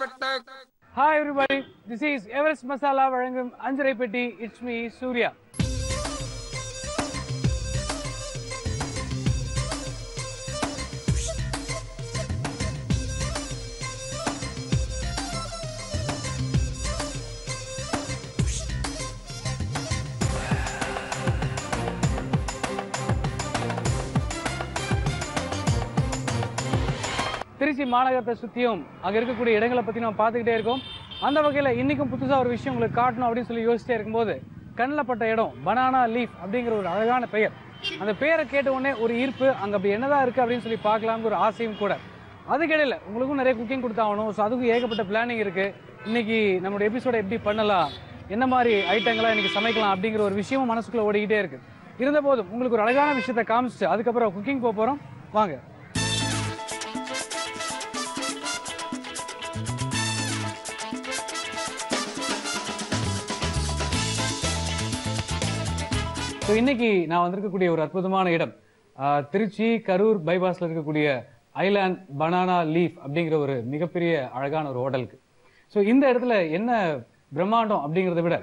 Spectac. Hi everybody, this is Everest Masala Varangam Anjarai Petti. It's me, Surya. Trichy மாநகரத்தை சுற்றியும் அங்கே இருக்கக்கூடிய இடங்களை பற்றி நம்ம பார்த்துக்கிட்டே இருக்கோம். அந்த வகையில் இன்றைக்கும் புதுசாக ஒரு விஷயம் உங்களுக்கு காட்டணும் அப்படின்னு சொல்லி யோசிச்சிட்டே இருக்கும்போது கண்ணில் பட்ட இடம் பனானா லீஃப் அப்படிங்கிற ஒரு அழகான பெயர். அந்த பெயரை கேட்ட உடனே ஒரு ஈர்ப்பு, அங்கே அப்படி என்னதான் இருக்குது அப்படின்னு சொல்லி பார்க்கலாம்னு ஒரு ஆசையும் கூட. அதுக்கிடையில் உங்களுக்கும் நிறைய குக்கிங் கொடுத்தாகணும். ஸோ அதுக்கும் ஏகப்பட்ட பிளானிங் இருக்குது. இன்றைக்கி நம்மளோட எபிசோடை எப்படி பண்ணலாம், என்ன மாதிரி ஐட்டங்களாக இன்றைக்கி சமைக்கலாம் அப்படிங்கிற ஒரு விஷயமும் மனசுக்குள்ளே ஓடிக்கிட்டே இருக்குது. இருந்தபோதும் உங்களுக்கு ஒரு அழகான விஷயத்தை காமிச்சிட்டு அதுக்கப்புறம் குக்கிங் போக போகிறோம். வாங்க. ஸோ இன்றைக்கி நான் வந்திருக்கக்கூடிய ஒரு அற்புதமான இடம் திருச்சி கரூர் பைபாஸில் இருக்கக்கூடிய ஐலாண்ட் பனானா லீஃப் அப்படிங்கிற ஒரு மிகப்பெரிய அழகான ஒரு ஹோட்டலுக்கு. ஸோ இந்த இடத்துல என்ன பிரம்மாண்டம் அப்படிங்கிறத விட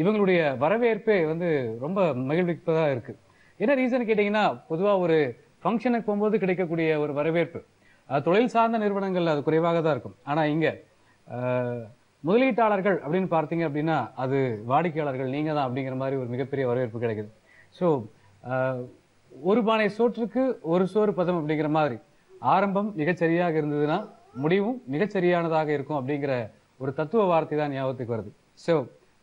இவங்களுடைய வரவேற்பே வந்து ரொம்ப மகிழ்விப்பதாக இருக்குது. என்ன ரீசன் கேட்டிங்கன்னா, பொதுவாக ஒரு ஃபங்க்ஷனுக்கு போகும்போது கிடைக்கக்கூடிய ஒரு வரவேற்பு தொழில் சார்ந்த நிறுவனங்கள் அது குறைவாக தான் இருக்கும். ஆனால் இங்கே முதலீட்டாளர்கள் அப்படின்னு பார்த்தீங்க அப்படின்னா அது வாடிக்கையாளர்கள் நீங்கள் தான் அப்படிங்கிற மாதிரி ஒரு மிகப்பெரிய வரவேற்பு கிடைக்குது. ஸோ ஒரு பானை சோற்றுக்கு ஒரு சோறு பதம் அப்படிங்கிற மாதிரி ஆரம்பம் மிகச்சரியாக இருந்ததுன்னா முடிவும் மிகச்சரியானதாக இருக்கும் அப்படிங்கிற ஒரு தத்துவ வார்த்தை தான் ஞாபகத்துக்கு வருது. ஸோ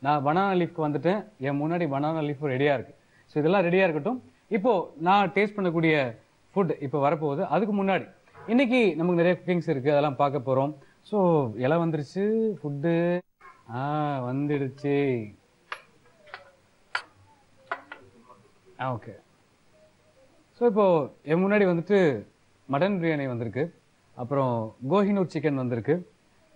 நான் பனானா லீஃப்க்கு வந்துட்டேன். என் முன்னாடி பனானா லீஃப் ரெடியாக இருக்குது. ஸோ இதெல்லாம் ரெடியாக இருக்கட்டும். இப்போது நான் டேஸ்ட் பண்ணக்கூடிய ஃபுட் இப்போ வரப்போகுது. அதுக்கு முன்னாடி இன்றைக்கி நமக்கு நிறைய குக்கிங்ஸ் இருக்குது, அதெல்லாம் பார்க்க போகிறோம். ஸோ இலை வந்துருச்சு, ஃபுட்டு வந்துடுச்சு. ஓகே. ஸோ இப்போது என் முன்னாடி வந்துட்டு மட்டன் பிரியாணி வந்திருக்கு, அப்புறம் கோஹினூர் சிக்கன் வந்திருக்கு,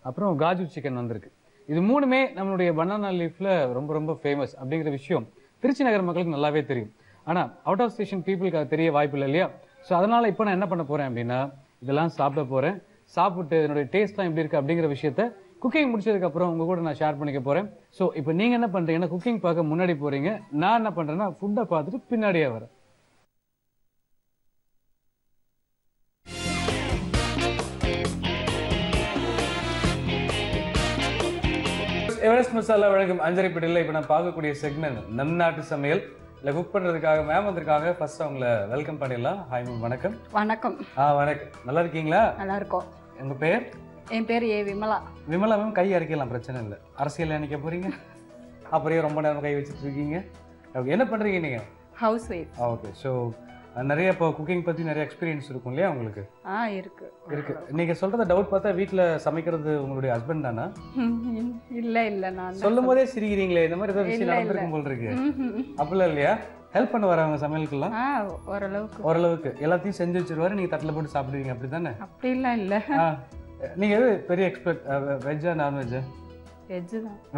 அப்புறம் காஜு சிக்கன் வந்திருக்கு. இது மூணுமே நம்மளுடைய பனானா லீஃபில் ரொம்ப ரொம்ப ஃபேமஸ் அப்படிங்கிற விஷயம் திருச்சி நகர மக்களுக்கு நல்லாவே தெரியும். ஆனால் அவுட் ஆஃப் ஸ்டேஷன் பீப்புளுக்கு அது தெரிய வாய்ப்பு இல்லை இல்லையா? ஸோ அதனால் இப்போ நான் என்ன பண்ண போகிறேன் அப்படின்னா, இதெல்லாம் சாப்பிட போகிறேன். சாப்பிட்டு என்னுடைய டேஸ்ட்லாம் எப்படி இருக்குது அப்படிங்கிற விஷயத்த குக்கிங் முடிச்சதுக்கப்புறம் உங்கள் கூட நான் ஷேர் பண்ணிக்க போகிறேன். ஸோ இப்போ நீங்கள் என்ன பண்ணுறீங்கன்னா, குக்கிங் பார்க்க முன்னாடி போகிறீங்க. நான் என்ன பண்ணுறேன்னா ஃபுட்டை பார்த்துட்டு பின்னாடியே வரேன். எவரெஸ்ட் மசாலா வழங்கும் அஞ்சரை பெட்டியில் இப்போ நான் பார்க்கக்கூடிய செக்மெண்ட் நம் நாட்டு சமையல். இல்லை குக் பண்ணுறதுக்காக மேம் வந்திருக்காங்க. ஃபர்ஸ்ட் அவங்கள வெல்கம் பண்ணிடலாம். ஹாய் மேம், வணக்கம். வணக்கம். வணக்கம். நல்லா இருக்கீங்களா? நல்லா இருக்கோம். உங்கள் பேர்? என் பேர் விமலா. விமலா மேம், கை அரைக்கலாம், பிரச்சனை இல்லை. அரசியல் நினைக்க போகிறீங்க, அப்புறம் ரொம்ப நேரம் கை வச்சுட்டு இருக்கீங்க. ஓகே, என்ன பண்ணுறீங்க நீங்கள்? House wife. ஓகே. ஸோ நிறைய இப்போ குக்கிங் பற்றி நிறைய எக்ஸ்பீரியன்ஸ் இருக்கும் இல்லையா உங்களுக்கு? இருக்கு. நீங்கள் சொல்கிறத டவுட் பார்த்தா வீட்டில் சமைக்கிறது உங்களுடைய ஹஸ்பண்ட் தானா? இல்லை நான் சொல்லும் போதே சிரிக்கிறீங்களே, இந்த மாதிரி ஏதாவது விஷயம் நடந்திருக்கும் போல் இருக்கு. அப்படிலாம் இல்லையா? ஹெல்ப் பண்ண வரவங்க சமையலுக்குலாம்? ஓரளவுக்கு எல்லாத்தையும் செஞ்சு வச்சிருவாரு, நீங்கள் தட்டில் போட்டு சாப்பிடுவீங்க, அப்படி தானே? அப்படிலாம் இல்லை. நீங்கள் எது பெரிய எக்ஸ்பர்ட், வெஜ்ஜா நான்வெஜ்ஜா?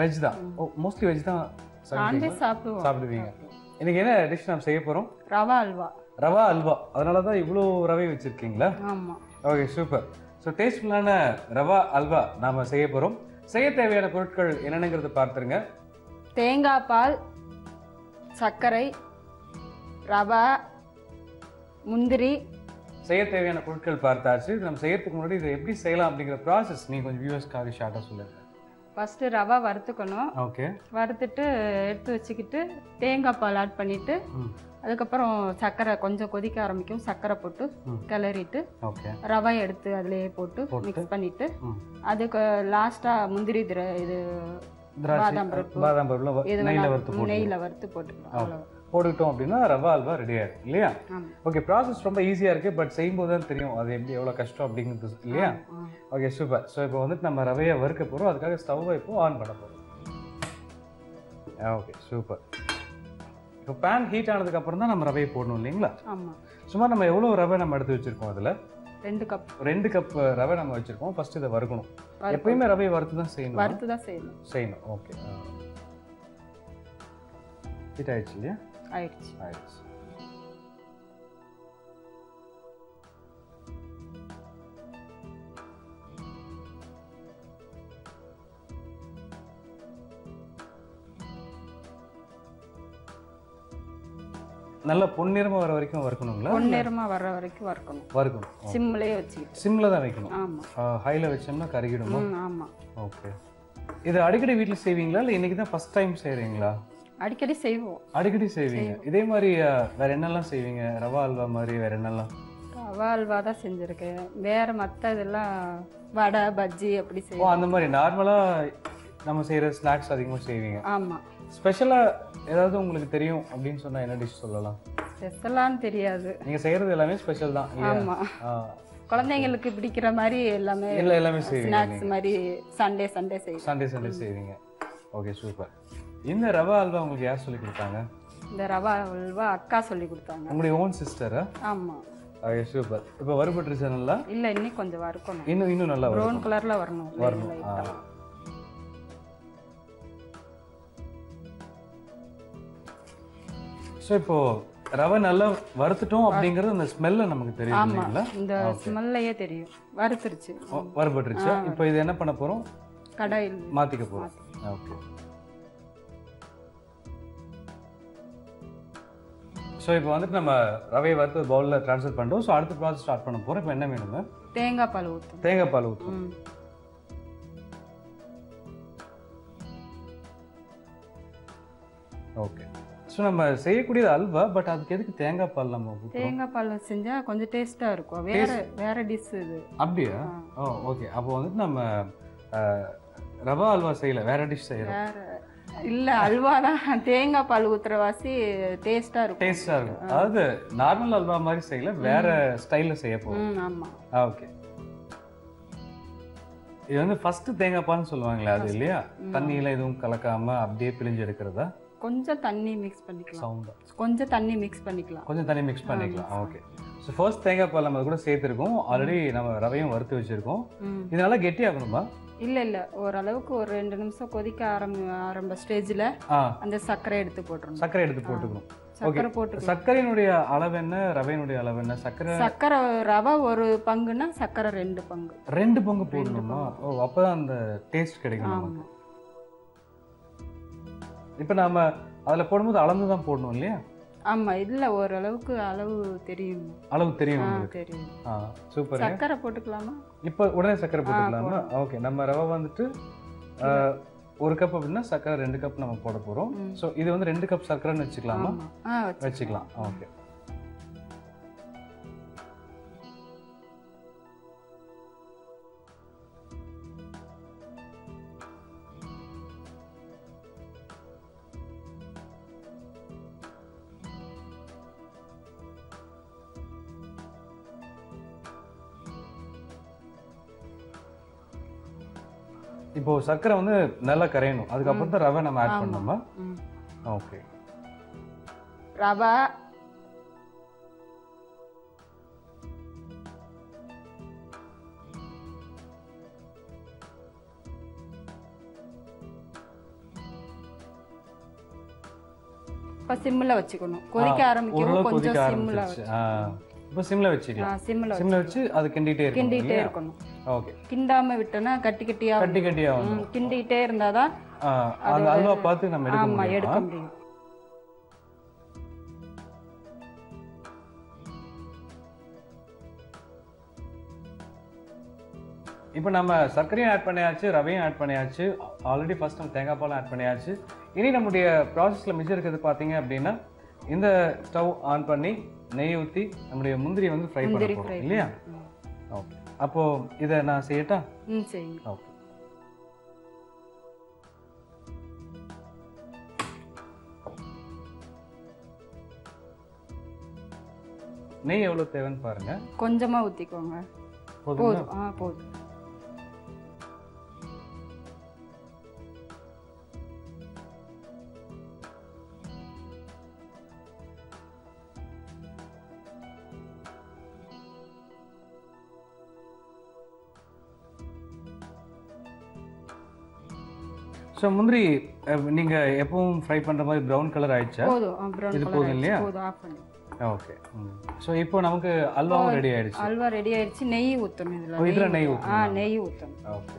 வெஜ் தான். ஓ, மோஸ்ட்லி வெஜ் தான் சாப்பிடுவீங்க. இன்னைக்கு என்ன டிஷ் நாம் செய்ய போகிறோம்? ரவா அல்வா. அதனால தான் இவ்வளோ ரவை வச்சுருக்கீங்களா? ஆமாம். Okay, super. ஸோ டேஸ்ட்ஃபுல்லான ரவா அல்வா நாம் செய்ய போகிறோம். செய்ய தேவையான பொருட்கள் என்னென்னங்கிறத பார்த்துருங்க. தேங்காய் பால், சர்க்கரை, ரவா, முந்திரி. செய்ய தேவையான பொருட்கள் பார்த்தாச்சு. இது நம்ம செய்யறதுக்கு முன்னாடி இதை எப்படி செய்யலாம் அப்படிங்கிற ப்ராசஸ் நீங்கள் கொஞ்சம் வியூவர்ஸ்க்காக ஷார்ட்டாக சொல்லுங்கள். ஃபஸ்ட்டு ரவா வறுத்துக்கணும். ஓகே. வறுத்துட்டு எடுத்து வச்சுக்கிட்டு தேங்காய் பால் ஆட் பண்ணிவிட்டு அதுக்கப்புறம் சர்க்கரை கொஞ்சம் கொதிக்க ஆரம்பிக்கும், சர்க்கரை போட்டு கிளறிட்டு ரவை எடுத்து அதிலேயே போட்டு மிக்ஸ் பண்ணிவிட்டு அதுக்கு லாஸ்ட்டாக முந்திரி இது பாதாம் பருப்பு இது நெய்யில் வறுத்து போட்டுக்கலாம். அவ்வளோ போட்டுக்கிட்டோம் அப்படின்னா ரவா அல்வா ரெடி ஆகிடும் இல்லையா? ஓகே. ப்ராசஸ் ரொம்ப ஈஸியாக இருக்குது, பட் செய்யும்போது தான் தெரியும் அது எப்படி எவ்வளோ கஷ்டம் அப்படிங்கிறது இல்லையா? Okay, super. ஸோ இப்போ வந்துட்டு நம்ம ரவையை வறுக்க போகிறோம். அதுக்காக ஸ்டவ்வை இப்போ ஆன் பண்ண போகிறோம். Okay, super. இப்போ பேன் ஹீட் ஆனதுக்கப்புறம் தான் நம்ம ரவையை போடணும் இல்லைங்களா? ஆமாம். சும்மா நம்ம எவ்வளோ ரவை நம்ம எடுத்து வச்சுருக்கோம்? அதில் 2 கப் ரவை நம்ம வச்சுருக்கோம். ஃபஸ்ட்டு இதை வறுக்கணும். எப்பயுமே ரவையை வறுத்து தான் செய்யணும். ஓகே. ஹீட் ஆயிடுச்சு இல்லையா? ஆயிடுச்சு. நல்ல பொன்னிறமா வர வரைக்கும் வறுக்கணுங்களா? பொன்னிறமா வர வரைக்கும் வறுக்கணும். சிம்லயே வச்சுக்கிட்டு. சிம்ல தான் வைக்கணும். ஆமா. ஹைல வச்சோம்னா கருகிடுமா? ஆமா. ஓகே. இது அடிக்கடி வீட்ல செய்வீங்களா இல்ல இன்னைக்கு தான் ஃபர்ஸ்ட் டைம் செய்றீங்களா? அடிக்கடி செய்வோம். அடிக்கடி செய்வீங்க. இதே மாதிரி வேற என்னெல்லாம் செய்வீங்க? ரவா அல்வா மாதிரி வேற என்னெல்லாம்? ரவா அல்வா தான் செஞ்சிருக்கேன். வேற மத்த இதெல்லாம் வடை பஜ்ஜி அப்படி செய்வோம். அந்த மாதிரி நார்மலா நம்ம செய்யற ஸ்நாக்ஸ் அதிகமா செய்வீங்க. ஆமா. ஸ்பெஷலா ஏதாவது உங்களுக்கு தெரியும் அப்படின்னு சொன்னா என்ன டிஷ் சொல்லலாம்? ஸ்பெஷலான்னு தெரியாது. நீங்க செய்யறது எல்லாமே ஸ்பெஷல் தான். ஆமா. குழந்தைங்களுக்கு பிடிக்கிற மாதிரி எல்லாமே செய்வீங்க. ஸ்நாக்ஸ் மாதிரி சண்டே செய்வீங்க. Okay, super. இந்த ரவா அல்வா உங்களுக்கு யார் சொல்லி கொடுத்தாங்க? இந்த ரவா அல்வா அக்கா சொல்லி கொடுத்தாங்க. உங்களுடைய ஓன் சிஸ்டரா? ஆமா. Okay, super. இப்போ வறுபட்டுருச்சா நல்லா? இல்ல, இன்னும் கொஞ்சம் வறுக்கணும். இன்னும் நல்லா ப்ரௌன் கலர்ல வரணும். ஸோ இப்போ ரவை நல்லா வறுத்துட்டோம் அப்படிங்கிறது அந்த ஸ்மெல்ல நமக்கு தெரியும் இல்லைங்களா? இந்த ஸ்மெல்லையே தெரியும். வறுத்துருச்சு, வறுபட்டுருச்சு. இப்போ இது என்ன பண்ண போறோம்? கடாயில் மாத்திக்க போறோம். ஓகே. ஸோ இப்போ வந்துட்டு நம்ம ரவையை வறுத்து பவுலில் ட்ரான்ஸ்ஃபர் பண்ணுறோம். ஸோ அடுத்த ப்ராசஸ் ஸ்டார்ட் பண்ண போகிறோம். இப்போ என்ன வேணுங்க? தேங்காய் பால் ஊற்றும். ஓகே. ஸோ நம்ம செய்யக்கூடியது அல்வா, பட் அதுக்கு எதுக்கு தேங்காய் பால் நம்ம ஊற்றுறோம்? தேங்காய் பால் செஞ்சால் கொஞ்சம் டேஸ்ட்டாக இருக்கும். வேற டிஷ் இது. அப்படியா? ஓகே. அப்போ வந்துட்டு நம்ம ரவா அல்வா செய்யல, வேற டிஷ் செய்யறோம். இல்ல, அல்வா தான். தேங்காய் பால் ஊத்துற வாசி டேஸ்டா இருக்கும். அதாவது நார்மல் அல்வா மாதிரி செய்யல, வேற ஸ்டைல்ல செய்ய போறோம். ஆமா. ஓகே. இது வந்து ஃபர்ஸ்ட் தேங்காய் பால்னு சொல்லுவாங்களே, அது இல்லையா? தண்ணியில எதுவும் கலக்காம அப்படியே பிழிஞ்சு எடுக்கிறதா? கொஞ்சம் தண்ணி மிக்ஸ் பண்ணிக்கலாம். கொஞ்சம் தண்ணி மிக்ஸ் பண்ணிக்கலாம். ஓகே. ஸோ ஃபர்ஸ்ட் தேங்காய் பால் நம்ம கூட சேர்த்துருக்கோம். ஆல்ரெடி நம்ம ரவையும் வறுத்து வச்சிருக்கோம். இதனால கெட்டியாகணுமா? இல்ல, ஓரளவுக்கு ஒரு 2 நிமிஷம் கொதிக்க ஆரம்ப ஸ்டேஜ்ல அந்த சர்க்கரை எடுத்து போட்டுக்கணும். சர்க்கரையினுடைய அளவு என்ன, ரவையினுடைய அளவு என்ன? சர்க்கரை ரவை 1 பங்குன்னா சர்க்கரை 2 பங்கு. 2 பங்கு போடணுமா? அப்பதான் அந்த டேஸ்ட் கிடைக்கும் நமக்கு. இப்போ நாம அதுல போடும்போது அளந்து தான் போடணும் இல்லையா? ஆமா. இல்ல, ஓரளவுக்கு அளவு தெரியும். தெரியும். சூப்பர். சர்க்கரை போட்டுக்கலாமா? இப்போ உடனே சர்க்கரை போட்டுக்கலாமா? ஓகே. நம்ம ரவை வந்துட்டு 1 கப் அப்படின்னா சர்க்கரை 2 கப் நம்ம போட போறோம். ஸோ இது வந்து 2 கப் சர்க்கரைன்னு வச்சுக்கலாமா? வச்சுக்கலாம். ஓகே. இப்போ சர்க்கரை வந்து நல்லா கரையணும். அதுக்கப்புறம் தான் ரவை நம்ம ஆட் பண்ணணுமா? ஓகே. ரவை இப்போ சிம்மில் வச்சுக்கணும். கொதிக்க ஆரம்பிக்கும். கொஞ்சம் சிம்மில் வச்சு இப்போ சிம்ல வச்சுக்கலாம். சிம்ல வச்சு அது கிண்டிட்டே இருக்கணும். ஓகே. கிண்டாம விட்டனா கட்டி கட்டியா வரும். கிண்டிட்டே இருந்தாதான் அந்த அல்வா பார்த்து நம்ம எடுக்க முடியும். இப்போ நம்ம சர்க்கரையும் ஆட் பண்ணியாச்சு, ரவையும் ஆட் பண்ணியாச்சு, ஆல்ரெடி ஃபர்ஸ்ட் நம்ம தேங்காய் பாலும் ஆட் பண்ணியாச்சு. இனி நம்முடைய ப்ராசஸ்ல மிச்சம் இருக்கிறது பார்த்தீங்க அப்படின்னா, இந்த ஸ்டவ் ஆன் பண்ணி நெய் ஊற்றி நம்முடைய முந்திரியை வந்து ஃப்ரை பண்ண போகிறோம் இல்லையா? ஓகே. அப்போ இதை நான் செய்யட்டா? செய்யுங்க. ஓகே. நெய் எவ்வளவு தேவைன்னு பாருங்க. கொஞ்சமா ஊத்திக்கோங்க. போதும். போதும். ஸோ முந்திரி நீங்க எப்பவும் ஃப்ரை பண்ற மாதிரி ப்ரௌன் கலர் ஆயிடுச்சா? இது போதும் இல்லையா? ஓகே. ஸோ இப்போ நமக்கு அல்வாவும் ரெடி ஆயிடுச்சு. அல்வா ரெடி ஆயிடுச்சு. நெய் ஊற்றணும் இதில். இதில் நெய் ஊற்றணும். நெய் ஊற்றணும். Okay.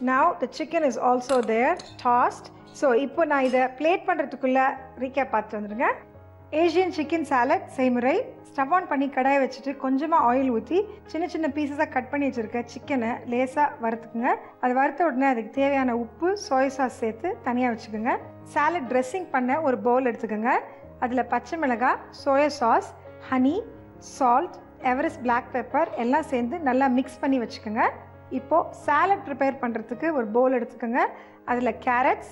Now the chicken is also there, tossed. So இப்போ நான் இதை பிளேட் பண்ணுறதுக்குள்ளே ரீகேப் பார்த்துட்டு வந்துடுங்க. ஏஷியன் சிக்கன் சாலட் செய்முறை. ஸ்டவ் ஆன் பண்ணி கடாயை வச்சுட்டு கொஞ்சமாக ஆயில் ஊற்றி சின்ன சின்ன பீசஸாக கட் பண்ணி வச்சுருக்க சிக்கனை லேசாக வறுத்துக்குங்க. அது வறுத்த உடனே அதுக்கு தேவையான உப்பு, சோயா சாஸ் சேர்த்து தனியாக வச்சுக்கோங்க. சாலட் ட்ரெஸ்ஸிங் பண்ண ஒரு பவுல் எடுத்துக்கோங்க. அதில் பச்சை மிளகாய், soya sauce, honey, salt, Everest black pepper எல்லாம் சேர்ந்து நல்லா மிக்ஸ் பண்ணி வச்சுக்கோங்க. இப்போது சாலட் ப்ரிப்பேர் பண்ணுறதுக்கு ஒரு பவுல் எடுத்துக்கோங்க. அதில் கேரட்ஸ்,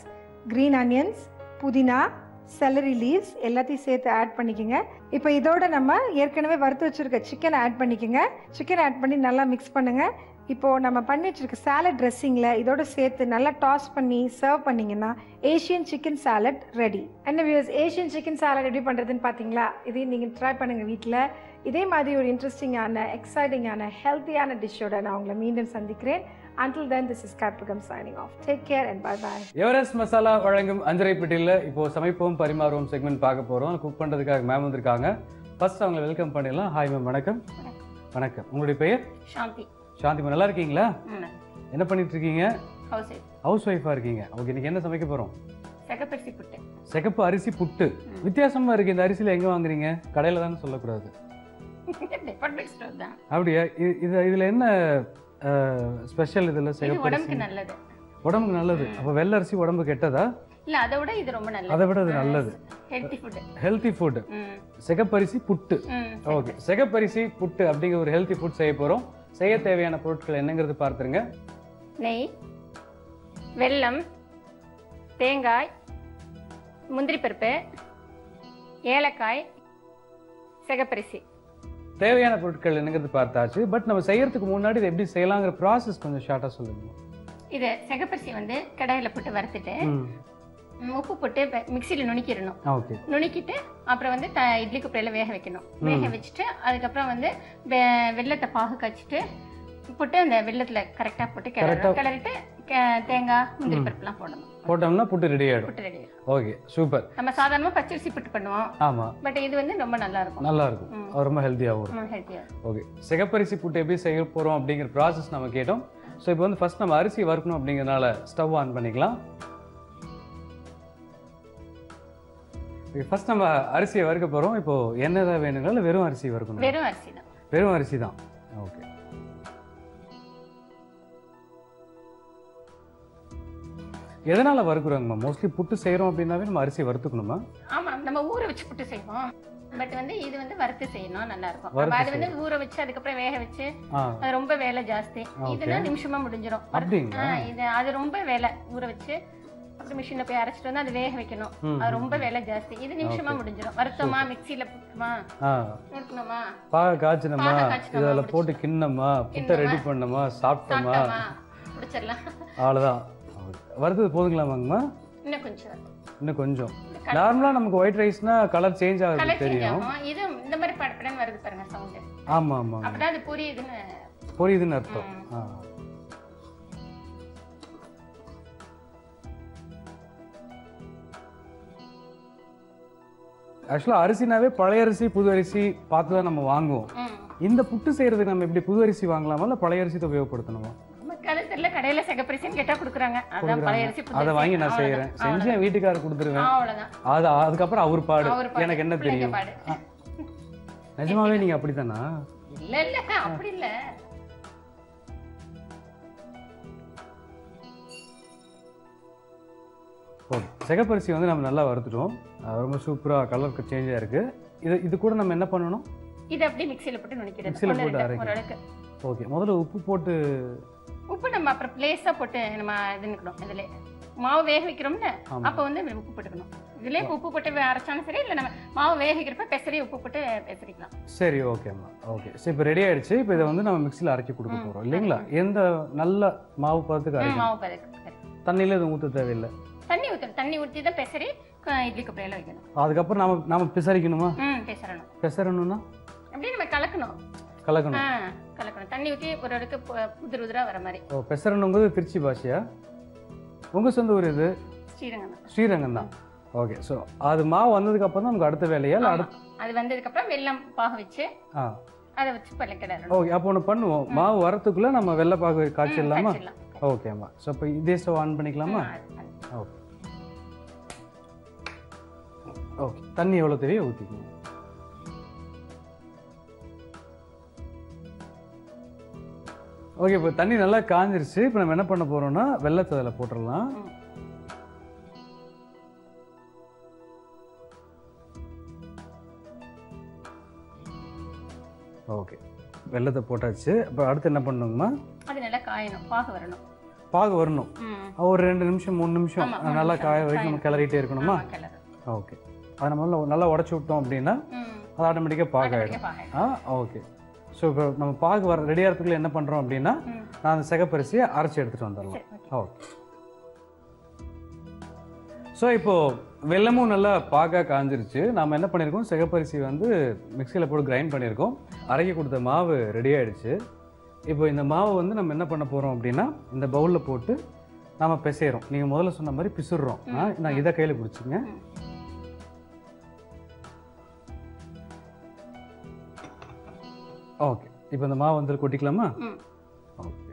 க்ரீன் ஆனியன்ஸ், புதினா, செலரி லீவ்ஸ் எல்லாத்தையும் சேர்த்து ஆட் பண்ணிக்கோங்க. இப்போ இதோட நம்ம ஏற்கனவே வறுத்து வச்சுருக்க சிக்கனை ஆட் பண்ணிக்கோங்க. சிக்கனை ஆட் பண்ணி நல்லா மிக்ஸ் பண்ணுங்கள். இப்போது நம்ம பண்ணி வச்சுருக்க சாலட் ட்ரெஸ்ஸிங்கில் இதோட சேர்த்து நல்லா டாஸ் பண்ணி சர்வ் பண்ணிங்கன்னா ஏஷியன் சிக்கன் சாலட் ரெடி. என்ன வியூஸ், ஏஷியன் சிக்கன் சாலட் எப்படி பண்ணுறதுன்னு பார்த்தீங்களா? இதையும் நீங்கள் ட்ரை பண்ணுங்கள் வீட்டில். இதே மாதிரி ஒரு இன்ட்ரெஸ்டிங்கான, எக்ஸைட்டிங்கான, ஹெல்த்தியான டிஷ்ஷோட நான் உங்களை மீண்டும் சந்திக்கிறேன். Until then, this is Karpagam signing off. Take care and bye-bye. Everest masala வழங்கும் அஞ்சரை பெட்டியில் இப்போ சமைப்போம் பரிமாறுவோம் செக்மெண்ட் பார்க்க போகிறோம். குக் பண்ணுறதுக்காக மேம் வந்திருக்காங்க. ஃபர்ஸ்ட் அவங்களை வெல்கம் பண்ணிடலாம். ஹாய் மேம், வணக்கம். வணக்கம். உங்களுடைய பெயர்? சாந்தி. சாந்தி மேம், நல்லா இருக்கீங்களா? என்ன பண்ணிட்டு இருக்கீங்க? ஹவுஸ் ஒய்ஃபாக இருக்கீங்க. ஓகே, இன்னைக்கு என்ன சமைக்க போகிறோம்? செகப்பரிசி புட்டு. செகப்பு அரிசி புட்டு. வித்தியாசமா இருக்கு. இந்த அரிசியில் எங்கே வாங்குறீங்க? கடையில் தானே சொல்லக்கூடாது. அப்படியா? இதில் என்ன ஸ்பெஷல்? இதில் உடம்புக்கு நல்லது. உடம்புக்கு நல்லது. அப்போ வெள்ளை அரிசி உடம்பு கெட்டதா? இல்ல, அதை விட இது ரொம்ப நல்லது. அதை விட இது நல்லது. Healthy food. செகப்பரிசி புட்டு. ஓகே, செகப்பரிசி புட்டு அப்படிங்கிற ஒரு ஹெல்த்தி ஃபுட் செய்ய போகிறோம். செய்ய தேவையான பொருட்கள் என்னங்கிறது பார்த்துருங்க. நெய், வெல்லம், தேங்காய், முந்திரி பருப்பு, ஏலக்காய், செகப்பரிசி. தேவையான பொருட்கள் என்னங்கிறது பார்த்தாச்சு. பட் நம்ம செய்யறதுக்கு முன்னாடி இதை எப்படி செய்யலாங்கிற ப்ராசஸ் கொஞ்சம் ஷார்ட்டாக சொல்லுங்க. இது செகப்பரிசி வந்து கடாயில் போட்டு வறுத்துட்டு உப்பு போட்டு மிக்சியில் நுணுக்கிடணும். ஓகே, நுணுக்கிட்டு அப்புறம் வந்து இட்லி குப்பையில் வேக வைக்கணும். வேக வச்சுட்டு அதுக்கப்புறம் வந்து வெள்ளத்தை பாகு காய்ச்சிட்டு போட்டு அந்த வெள்ளத்தில் கரெக்டாக போட்டு கிளறிட்டு தேங்காய், முந்திரி பருப்புலாம் போடணும். போட்டோம்னா புட்டு ரெடி ஆகிடும். புட்டு ரெடி. Okay, super. நம்ம சாதாரணமாக பச்சரிசி புட்டு பண்ணுவோம். ஆமாம். பட் இது வந்து ரொம்ப நல்லா இருக்கும். நல்லா இருக்கும். ரொம்ப ஹெல்த்தியாகவும் இருக்கும். ஓகே, செகப்பரிசி புட்டு எப்படி செய்ய போகிறோம் அப்படிங்கிற ப்ராசஸ் நம்ம கேட்டோம். ஸோ இப்போ வந்து ஃபர்ஸ்ட் நம்ம அரிசி வறுக்கணும் அப்படிங்கிறதுனால ஸ்டவ் ஆன் பண்ணிக்கலாம். ஃபர்ஸ்ட் நம்ம அரிசியை வறுக்க போகிறோம். இப்போ என்ன ஏதாவது வேணுங்களா இல்லை வெறும் அரிசி வறுக்கணும்? வெறும் அரிசி தான். வெறும் அரிசி தான். ஓகே, எதனால வறுக்குறாங்க? மோஸ்ட்லி புட்டு செய்யறோம் அப்படின்னாவே நம்ம அரிசி வறுத்துக்கணுமா? ஆமா, நம்ம ஊற வச்சு புட்டு செய்வோம். பட் வந்து இது வந்து வறுத்து செய்யணும், நல்லா இருக்கும். அது வந்து ஊற வச்சு அதுக்கப்புறம் வேக வச்சு அது ரொம்ப வேலை ஜாஸ்தி. இதுனா நிமிஷமா முடிஞ்சிடும். இது அது ரொம்ப வேலை. ஊற வச்சு அப்புறம் மிஷின்ல போய் அரைச்சிட்டு வந்து அது வேக வைக்கணும். அது ரொம்ப வேலை ஜாஸ்தி. இது நிமிஷமா முடிஞ்சிடும். வறுத்தோமா, மிக்சியில போட்டுமா, நுணுக்கணுமா, பாக காய்ச்சணுமா, இதெல்ல போட்டு கிண்ணமா, புட்டை ரெடி பண்ணணுமா, சாப்பிட்டோமா, முடிச்சிடலாம். அவ்வளவுதான். வறுத்தது போதுங்களாமாங்கம்மா? இன்னும் கொஞ்சம். நார்மலா நமக்கு ஒயிட் ரைஸ்னா கலர் சேஞ்ச் ஆகுது தெரியும். இது இந்த மாதிரி படபடன்னு வருது பாருங்க சவுண்ட். ஆமா ஆமா, அப்பதான் அது புரியுதுன்னு அர்த்தம். ஆக்சுவலா அரிசினாவே பழைய அரிசி புது அரிசி பார்த்து தான் நம்ம வாங்குவோம். இந்த புட்டு செய்யறதுக்கு நம்ம எப்படி புது அரிசி வாங்கலாமா இல்லை பழைய அரிசி தான் உபயோகப்படுத்தணுமா? கடையில செகப்பரிசின்னு கேட்டா கொடுக்குறாங்க. அதான் பழைய அரிசி. அதை வாங்கி நான் செய்யறேன். செஞ்சு என் வீட்டுக்காரர் கொடுத்துருவேன். அதுக்கப்புறம் அவர் பாடு. எனக்கு என்ன தெரியும்? நிஜமாவே நீங்க அப்படித்தானா? இல்ல இல்ல, அப்படி இல்ல. ஓகே, செகப்பரிசி வந்து நம்ம நல்லா வறுத்துட்டோம். ரொம்ப சூப்பரா கலருக்கு சேஞ்ச் ஆயிருக்கு. இது கூட நம்ம என்ன பண்ணணும்? இது அப்படியே மிக்ஸில போட்டு நுணுக்கிடணும். மிக்ஸில போட்டு அரைக்கணும். ஓகே, முதல்ல உப்பு போட்டு நம்ம அப்புறம் பிளேஸா போட்டு நம்ம இதுக்கணும். இதுல மாவு வேக வைக்கிறோம்ல, அப்ப வந்து உப்பு போட்டுக்கணும். இதுலயே உப்பு போட்டு அரைச்சாலும் சரி, இல்ல நம்ம மாவு வேக வைக்கிறப்ப பெசரி உப்பு போட்டு பெசரிக்கலாம். சரி, ஓகேம்மா. ஓகே, சரி, இப்போ ரெடி ஆயிடுச்சு. இப்போ இதை வந்து நம்ம மிக்ஸில அரைச்சி கொடுக்க போறோம் இல்லைங்களா? எந்த நல்ல மாவு பதத்துக்கு அரைக்கணும்? மாவு பதத்துக்கு. தண்ணியில எதுவும் ஊற்ற தேவையில்லை. தண்ணி ஊற்றி தான் பெசரி இட்லி குப்பையில வைக்கணும். அதுக்கப்புறம் நாம பெசரிக்கணுமா? பெசரணும். பெசரணும்னா அப்படியே நம்ம கலக்கணும். தண்ணி ஊற்றி ஒரு அடுக்கு உதிர உதிரா வர மாதிரி. ஓ, பெசரணுங்கிறது திருச்சி பாஷையா? உங்க சொந்த ஊர் இது? ஸ்ரீரங்கம் தான். ஓகே, ஸோ அது மாவு வந்ததுக்கு அப்புறம் தான் நமக்கு அடுத்த வேலையா? அது வந்ததுக்கு அப்புறம் வெல்லம் பாக வச்சு அதை வச்சு பல்லக்கிடணும். ஓகே, அப்போ ஒன்று பண்ணுவோம். மாவு வரத்துக்குள்ள நம்ம வெள்ளை பாகு காய்ச்சிடலாமா? ஓகேம்மா. ஸோ இப்போ இதே ஸ்டவ் ஆன் பண்ணிக்கலாமா? Okay okay. தண்ணி எவ்வளோ தேவையோ ஊற்றிக்கணும். ஓகே, இப்போ தண்ணி நல்லா காஞ்சிருச்சு. இப்போ நம்ம என்ன பண்ண போகிறோம்னா வெள்ளத்தை அதில் போட்டுடலாம். ஓகே, வெள்ளத்தை போட்டாச்சு. இப்போ அடுத்து என்ன பண்ணணுங்கம்மா? அது நல்லா காயணும், பாகு வரணும். பாகு வரணும். ஒரு 2 நிமிஷம் 3 நிமிஷம் நல்லா காய வரைக்கும் நம்ம கிளறிட்டே இருக்கணுமா? ஓகே. அதை நம்ம நல்லா உடச்சி விட்டோம் அப்படின்னா அது ஆட்டோமேட்டிக்காக பாகு ஆகிடும். ஓகே. ஸோ இப்போ நம்ம பாகு வர ரெடி ஆகிறதுக்குள்ள என்ன பண்ணுறோம் அப்படின்னா நான் அந்த சிகப்பரிசியை அரைச்சி எடுத்துகிட்டு வந்துடலாம். ஓகே. ஸோ இப்போது வெல்லமும் நல்லா பாகாக காஞ்சிருச்சு. நாம் என்ன பண்ணியிருக்கோம், சிகப்பரிசி வந்து மிக்சியில் போட்டு கிரைண்ட் பண்ணியிருக்கோம். அரைக்க கொடுத்த மாவு ரெடி ஆகிடுச்சு. இப்போ இந்த மாவை வந்து நம்ம என்ன பண்ண போகிறோம் அப்படின்னா இந்த பவுலில் போட்டு நாம் பிசைகிறோம். நீங்கள் முதல்ல சொன்ன மாதிரி பிசுடுறோம். நான் இதை கையில் பிடிச்சிங்க. ஓகே. இப்போ இந்த மாவு வந்து கொட்டிக்கலாமா? ஓகே.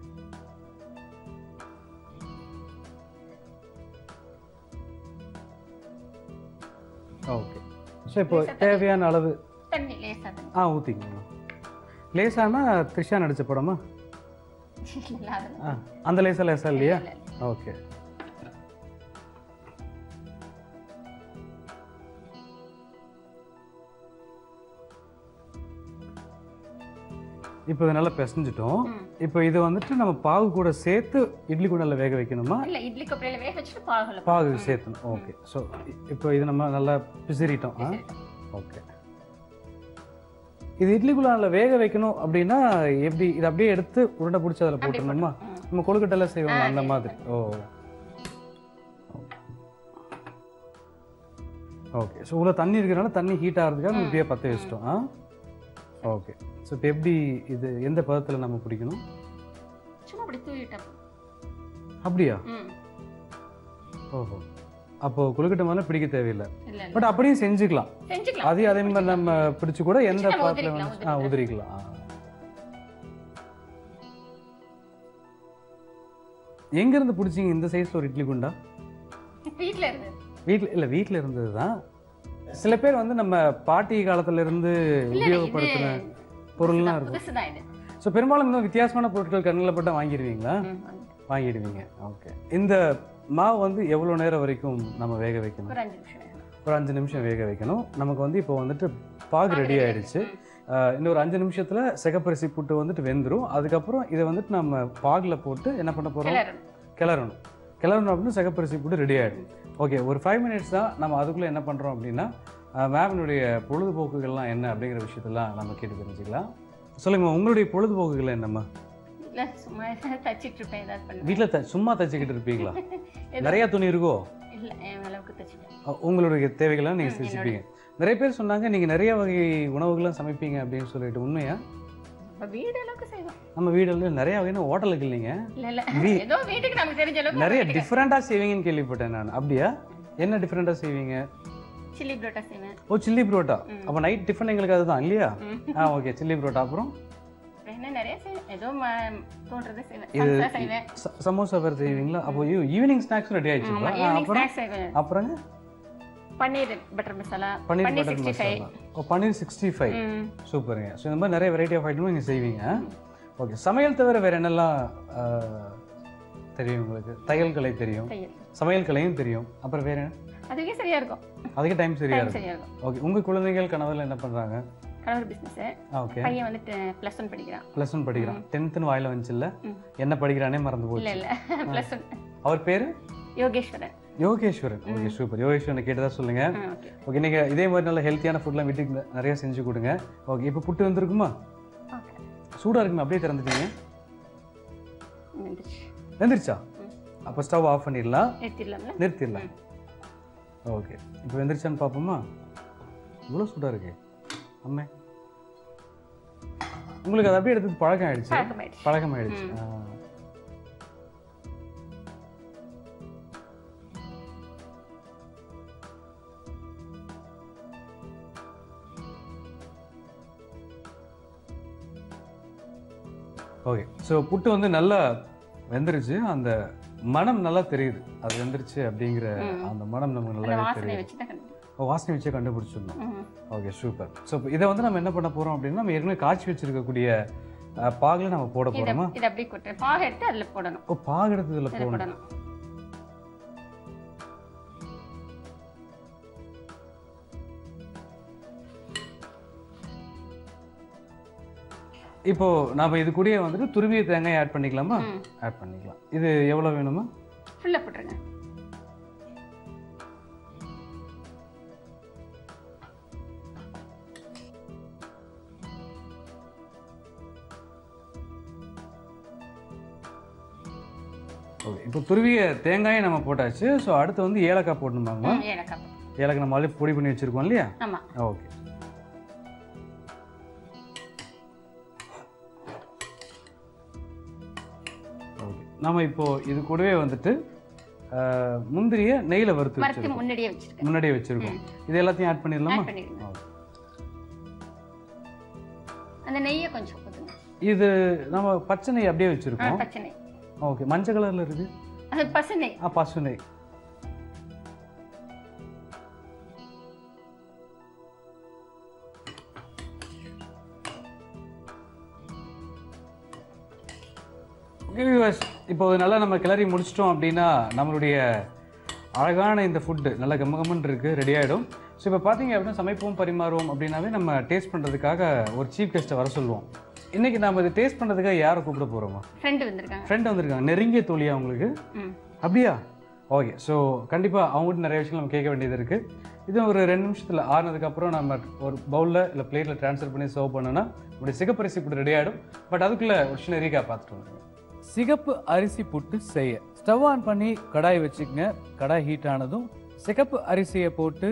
ஓகே. ஸோ இப்போ தேவையான அளவு தண்ணி லேசா ஊற்றிக்கணும். லேசானா த்ரிஷா நடிச்ச படமா? அந்த லேசா இல்லையா? ஓகே. இப்போ நல்லா பிசைஞ்சிட்டோம். இப்போ இது வந்துட்டு நம்ம பாகு கூட சேர்த்து இட்லி குண்டால வேக வைக்கணுமா? இல்ல, இட்லி கொப்பரையில வேக வச்சுட்டு பாகு சேர்த்தணும். ஓகே. ஸோ இப்போ இது நம்ம நல்லா பிசிறிட்டோம். ஓகே. இது இட்லி குண்டால வேக வைக்கணும் அப்படின்னா எப்படி? இது அப்படியே எடுத்து உருண்டை பிடிச்சி அதில் போட்டுடணுமா? நம்ம கொழுக்கட்டெல்லாம் செய்வோம் அந்த மாதிரி. ஓகே. ஸோ உள்ள தண்ணி இருக்கிறனால தண்ணி ஹீட் ஆகிறதுக்காக நம்ம இப்படியே பற்ற வச்சிட்டோம். ஓகே. ஸோ இப்போ எப்படி இது எந்த பதத்தில் நம்ம பிடிக்கணும்? சும்மா அப்படி தூவிட்டோம். அப்படியா? ஓஹோ. அப்போது கொழுக்கட்டை மாதிரி பிடிக்க தேவையில்லை. பட் அப்படியும் செஞ்சுக்கலாம். அதே மாதிரி நம்ம பிடிச்சி கூட எந்த பதத்தில் வந்து உதிரிக்கலாம். எங்கேருந்து பிடிச்சிங்க இந்த சைஸில் ஒரு இட்லி குண்டா? வீட்டில் இருந்தது தான். சில பேர் வந்து நம்ம பாட்டி காலத்துல இருந்து உபயோகப்படுத்தின பொருள்லாம் இருக்கும். ஸோ பெரும்பாலும் இன்னும் வித்தியாசமான பொருட்கள் கண்ணில் பட்டு வாங்கிடுவீங்களா? வாங்கிடுவீங்க. ஓகே. இந்த மாவு வந்து எவ்வளோ நேரம் வரைக்கும் நம்ம வேக வைக்கணும்? ஒரு 5 நிமிஷம் வேக வைக்கணும். நமக்கு வந்து இப்போ வந்துட்டு பாகு ரெடி ஆயிடுச்சு. இன்னொரு 5 நிமிஷத்தில் சிகப்பரிசி புட்டு வந்துட்டு வெந்துடும். அதுக்கப்புறம் இதை வந்துட்டு நம்ம பாகில் போட்டு என்ன பண்ண போகிறோம்? கிளறணும் அப்படின்னு சிகப்பரிசி புட்டு ரெடி ஆகிடும். ஓகே. ஒரு 5 மினிட்ஸ் தான். நம்ம அதுக்குள்ளே என்ன பண்ணுறோம் அப்படின்னா மேமினுடைய பொழுதுபோக்குகள்லாம் என்ன அப்படிங்கிற விஷயத்தெல்லாம் நம்ம கேட்டு தெரிஞ்சுக்கலாம். சொல்லுங்கம்மா, உங்களுடைய பொழுதுபோக்குகள் என்னம்மா? வீட்டில் சும்மா தச்சுக்கிட்டு இருப்பீங்களா? நிறைய துணி இருக்கோ? உங்களுடைய தேவைகள்லாம் நீங்கள் செஞ்சுப்பீங்க. நிறைய பேர் சொன்னாங்க நீங்கள் நிறைய வகை உணவுகள்லாம் சமைப்பீங்க அப்படின்னு சொல்லிட்டு. உண்மையா? நம்ம வீடுல நிறைய வகையான ஹோட்டலுக்கு இல்லைங்க, நிறைய டிஃப்ரெண்டா செய்வீங்கன்னு கேள்விப்பட்டேன் நான். அப்படியா? என்ன டிஃப்ரெண்டா செய்வீங்க? சில்லி புரோட்டா செய்வேன். சில்லி புரோட்டா. அப்ப நைட் டிஃபன் எங்களுக்கு அதுதான் இல்லையா? ஓகே. சில்லி புரோட்டா. அப்புறம் நிறைய செய்வேன். ஏதோ தோன்றதை செய்வேன். சமோசா வேற செய்வீங்களா? அப்போ ஈவினிங் ஸ்நாக்ஸ் ரெடி ஆயிடுச்சுங்களா? அப்புறம் பன்னீர் பட்டர் மசாலா, பன்னீர் 65. பன்னீர் 65. சூப்பருங்க. ஸோ இந்த மாதிரி நிறைய வெரைட்டி ஆஃப் ஐட்டமும் நீங்கள் செய்வீங்க. ஓகே. சமையல் தவிர வேறு என்னெல்லாம் தெரியும் உங்களுக்கு? தையல் கலை தெரியும், சமையல் கலையும் தெரியும். அப்புறம் வேறு என்ன? அதுக்கே சரியா இருக்கும். அதுக்கே டைம் சரியா இருக்கும். ஓகே. உங்கள் குழந்தைகள் கணவர்கள் என்ன பண்ணுறாங்க? கணவர் பிஸ்னஸ். ஓகே. பையன் வந்துட்டு +1 படிக்கிறான். +1 படிக்கிறான். 10th வாயில வந்துச்சுல்ல? என்ன படிக்கிறானே மறந்து போச்சு. இல்ல +1. அவர் பேரு? யோகேஸ்வரன். ஓகே. சூப்பர். யோகேஸ்வரன் கேட்டதா சொல்லுங்க. ஓகே. நீங்க இதே மாதிரி நல்ல ஹெல்த்தியான ஃபுட்லாம் வீட்டுக்கு நிறைய செஞ்சு கொடுங்க. ஓகே. இப்போ புட்டு வந்துருக்குமா? சூடா இருக்குமா? அப்படியே திறந்துட்டீங்க. வெந்துருச்சா? அப்போ ஸ்டவ் ஆஃப் பண்ணிடலாம். நிறுத்திடலாம். ஓகே. இப்போ வெந்துருச்சான்னு பார்ப்போமா? இவ்வளோ சூடாக இருக்கு அம்மே. உங்களுக்கு அது அப்படியே எடுத்து பழக்கம் ஆயிடுச்சு. ஓகே. ஸோ புட்டு வந்து நல்லா வெந்துருச்சு. அந்த மனம் நல்லா தெரியுது, அது வெந்துருச்சு அப்படிங்கிற அந்த மனம் நமக்கு நல்லா தெரியுது. வாசனை வச்சே கண்டுபிடிச்சிடணும். Okay, super. ஸோ இதை வந்து நம்ம என்ன பண்ண போகிறோம் அப்படின்னா, நம்ம ஏற்கனவே காய்ச்சி வச்சிருக்கக்கூடிய பாகில் நம்ம போட போகிறோமா? இது அப்படியே கொட்டுறேன். பாகு எடுத்து அதில் போடணும். ஓ, பாகு எடுத்து இதில் போடணும். இப்போ நாம இது கூடயே வந்துட்டு துருவிய தேங்காய் ஆட் பண்ணிக்கலாமா? ஆட் பண்ணிக்கலாம். இது எவ்வளவு வேணுமா? ஃபுல்லா போட்டுருங்க. ஓகே, இப்போ துருவிய தேங்காயை நம்ம போட்டாச்சு. ஸோ அடுத்து வந்து ஏலக்காய் போடணுமாங்கம்மா? ஏலக்காய் நம்ம ஆல்ரெடி பொடி பண்ணி வச்சிருக்கோம் இல்லையா? ஆமா. ஓகே. நம்ம இப்போ இது கூடவே வந்துட்டு முந்திரிய நெய்ல வறுத்து முன்னாடியே வச்சிருக்கோம். இது எல்லாத்தையும் ஆட் பண்ணிடலாமா? அந்த நெய்யை கொஞ்சம் ஊத்துங்க. இது நம்ம பச்சை நெய் அப்படியே வச்சிருக்கோம். பச்சை நெய். ஓகே, மஞ்சள் கலர்ல இருக்கு. அது பசு நெய். பசு நெய். இப்போ நல்லா நம்ம கிளறி முடிச்சிட்டோம் அப்படின்னா நம்மளுடைய அழகான இந்த ஃபுட்டு நல்லா கம்மகம்மன் இருக்கு, ரெடி ஆகிடும். ஸோ இப்போ பார்த்தீங்க அப்படின்னா சமைப்போம் பரிமாறுவோம் அப்படின்னாவே நம்ம டேஸ்ட் பண்ணுறதுக்காக ஒரு சீஃப் கெஸ்ட்டை வர சொல்லுவோம். இன்னைக்கு நம்ம இதை டேஸ்ட் பண்ணுறதுக்காக யாரை கூப்பிட போகிறோமா? ஃப்ரெண்டு வந்திருக்காங்க. நெருங்கிய தோழியா உங்களுக்கு? அப்படியா? ஓகே. ஸோ கண்டிப்பாக அவங்ககிட்ட நிறைய விஷயங்கள் நம்ம கேட்க வேண்டியது இருக்குது. இது ஒரு 2 நிமிஷத்தில் ஆறுனதுக்கப்புறம் நம்ம ஒரு பவுலில் இல்லை பிளேட்டில் ட்ரான்ஸ்ஃபர் பண்ணி சர்வ் பண்ணோன்னா நம்மளுடைய சிகப்பரிசி புட்டு ரெடி ஆகிடும். பட் அதுக்குள்ளே ஒரு சின்ன ரீகா பார்த்துட்டு வந்துடுங்க. சிகப்பு அரிசி புட்டு செய்ய ஸ்டவ் ஆன் பண்ணி கடாய் வச்சுக்கங்க. கடாய் ஹீட் ஆனதும் சிகப்பு அரிசியை போட்டு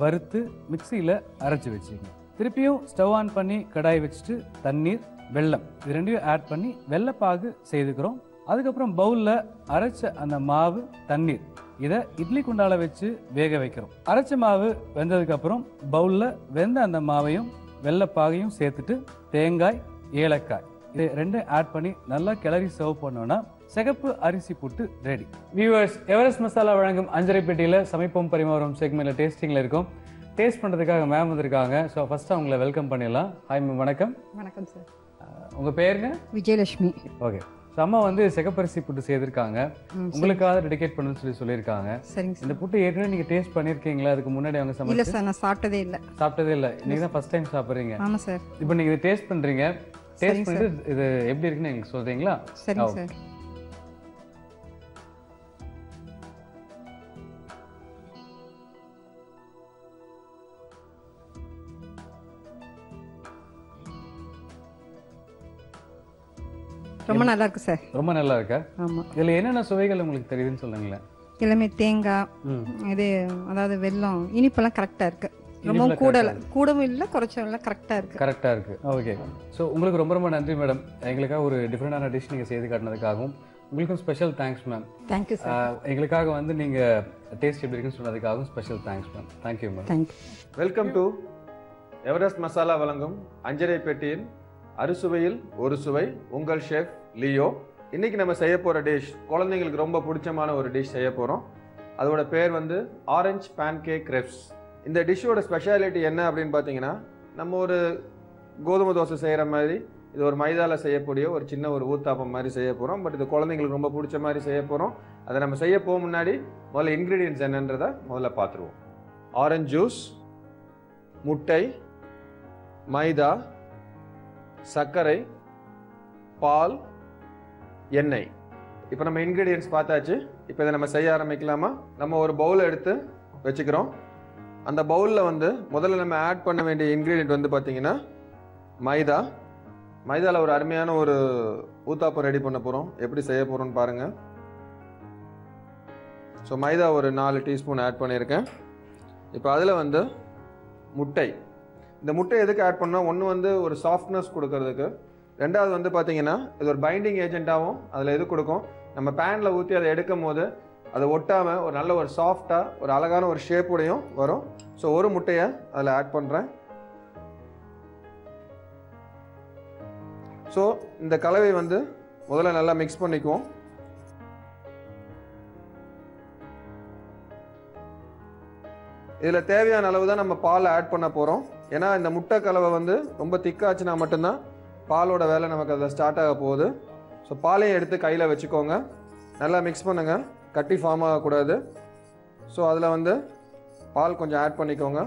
வறுத்து மிக்சியில் அரைச்சி வச்சுக்கங்க. திருப்பியும் ஸ்டவ் ஆன் பண்ணி கடாய் வச்சுட்டு தண்ணீர், வெல்லம் இது ரெண்டையும் ஆட் பண்ணி வெள்ளைப்பாகு செய்துக்கிறோம். அதுக்கப்புறம் பவுலில் அரைச்ச அந்த மாவு, தண்ணீர் இதை இட்லி குண்டால வச்சு வேக வைக்கிறோம். அரைச்ச மாவு வெந்ததுக்கப்புறம் பவுலில் வெந்த அந்த மாவையும் வெள்ளைப்பாகையும் சேர்த்துட்டு தேங்காய், ஏலக்காய் இது ரெண்டும் ஆட் பண்ணி நல்லா கிளறி சர்வ் பண்ணோன்னா சிகப்பு அரிசி புட்டு ரெடி. வியூவர்ஸ், எவரெஸ்ட் மசாலா வழங்கும் அஞ்சரை பெட்டியில் சமைப்போம் பரிமாறும் செக்மெண்ட்டில் டேஸ்டிங்கில் இருக்கும். டேஸ்ட் பண்ணுறதுக்காக மேம் வந்திருக்காங்க. ஸோ ஃபர்ஸ்ட் அவங்களை வெல்கம் பண்ணிடலாம். ஹாய் மேம், வணக்கம். வணக்கம் சார். உங்கள் பேருங்க? விஜயலட்சுமி. ஓகே. ஸோ அம்மா வந்து சிகப்பரிசி புட்டு செய்திருக்காங்க, உங்களுக்காக டெடிகேட் பண்ணணும்னு சொல்லியிருக்காங்க. சரிங்க. இந்த புட்டு ஏற்கனவே நீங்கள் டேஸ்ட் பண்ணியிருக்கீங்களா? அதுக்கு முன்னாடி அவங்க சமைச்சு? இல்லை சார், நான் சாப்பிட்டதே இல்லை. இன்னைக்கு தான் ஃபர்ஸ்ட் டைம் சாப்பிட்றீங்க? ஆமாம் சார். இப்போ நீங்கள் இதை டேஸ்ட் பண்ணுறீங்க. டேஸ்ட் பண்ணிட்டு இது எப்படி இருக்குன்னு எங்களுக்கு சொல்றீங்களா? சரிங்க சார். ரொம்ப நல்லா இருக்கு சார். ரொம்ப நல்லா இருக்கா? ஆமாம். இதில் என்னென்ன சுவைகள் உங்களுக்கு தெரியுதுன்னு சொல்லுங்களேன். எல்லாமே தேங்காய், இது அதாவது வெல்லம், இனிப்பெல்லாம் கரெக்டாக இருக்கு. ரொம்ப கூடவும் இல்லை, குறைச்சும் இல்லை, கரெக்டாக இருக்கு. ஓகே. ஸோ உங்களுக்கு ரொம்ப ரொம்ப நன்றி மேடம். எங்களுக்காக ஒரு டிஃப்ரெண்டான டிஷ் நீங்கள் செய்து காட்டினதுக்காகவும் உங்களுக்கும் special thanks ma'am. Thank you sir. எங்களுக்காக வந்து நீங்கள் டேஸ்ட் எப்படி இருக்குன்னு சொன்னதுக்காகவும் special thanks ma'am. Thank you ma'am. Thank you. Welcome to Everest masala வழங்கும் அஞ்சரை பெட்டியின் அறுசுவையில் ஒரு சுவை. உங்கள் ஷெஃப் லியோ. இன்னைக்கு நம்ம செய்ய போகிற டிஷ் குழந்தைங்களுக்கு ரொம்ப பிடிச்சமான ஒரு டிஷ் செய்ய போகிறோம். அதோட பேர் வந்து ஆரஞ்சு பேன்கேக் கிரெப்ஸ். இந்த டிஷ்ஷோட ஸ்பெஷாலிட்டி என்ன அப்படின்னு பார்த்தீங்கன்னா, நம்ம ஒரு கோதுமை தோசை செய்கிற மாதிரி இது ஒரு மைதாவில் செய்யக்கூடிய ஒரு சின்ன ஒரு ஊத்தாப்பம் மாதிரி செய்ய போகிறோம். பட் இது குழந்தைங்களுக்கு ரொம்ப பிடிச்ச மாதிரி செய்ய போகிறோம். அதை நம்ம செய்ய போக முன்னாடி முதல்ல இன்க்ரீடியன்ட்ஸ் என்னன்றதை முதல்ல பார்த்துருவோம். ஆரஞ்சு ஜூஸ், முட்டை, மைதா, சர்க்கரை, பால், எண்ணெய். இப்போ நம்ம இன்க்ரீடியன்ட்ஸ் பார்த்தாச்சு. இப்போ இதை நம்ம செய்ய ஆரம்பிக்கலாமா? நம்ம ஒரு பவுல் எடுத்து வச்சுக்கிறோம். அந்த பவுலில் வந்து முதல்ல நம்ம ஆட் பண்ண வேண்டிய இன்க்ரீடியன்ட் வந்து பார்த்தீங்கன்னா மைதா. மைதாவில் ஒரு அருமையான ஒரு ஊத்தாப்பம் ரெடி பண்ண போகிறோம். எப்படி செய்ய போகிறோம்னு பாருங்கள். ஸோ மைதா ஒரு 4 டீஸ்பூன் ஆட் பண்ணியிருக்கேன். இப்போ அதில் வந்து முட்டை. இந்த முட்டை எதுக்கு ஆட் பண்ணோம்? ஒன்று வந்து ஒரு சாஃப்ட்னஸ் கொடுக்கறதுக்கு, ரெண்டாவது வந்து பார்த்தீங்கன்னா இது ஒரு பைண்டிங் ஏஜென்ட்டாகவும் அதில் எது கொடுக்கும், நம்ம பேனில் ஊற்றி அதை எடுக்கும் போது அதை ஒட்டாமல் ஒரு நல்ல ஒரு சாஃப்டாக ஒரு அழகான ஒரு ஷேப்போடையும் வரும். ஸோ ஒரு முட்டையை அதில் ஆட் பண்ணுறேன். ஸோ இந்த கலவை வந்து முதல்ல நல்லா மிக்ஸ் பண்ணிக்குவோம். இதில் தேவையான அளவு தான் நம்ம பால் ஆட் பண்ண போகிறோம். ஏன்னா இந்த முட்டை கலவை வந்து ரொம்ப திக்காச்சுன்னா மட்டும்தான் பாலோட வேலை நமக்கு அதில் ஸ்டார்ட் ஆக போகுது. ஸோ பாலையும் எடுத்து கையில் வச்சுக்கோங்க. நல்லா மிக்ஸ் பண்ணுங்கள், கட்டி ஃபார்ம் ஆகக்கூடாது. ஸோ அதில் வந்து பால் கொஞ்சம் ஆட் பண்ணிக்கோங்க.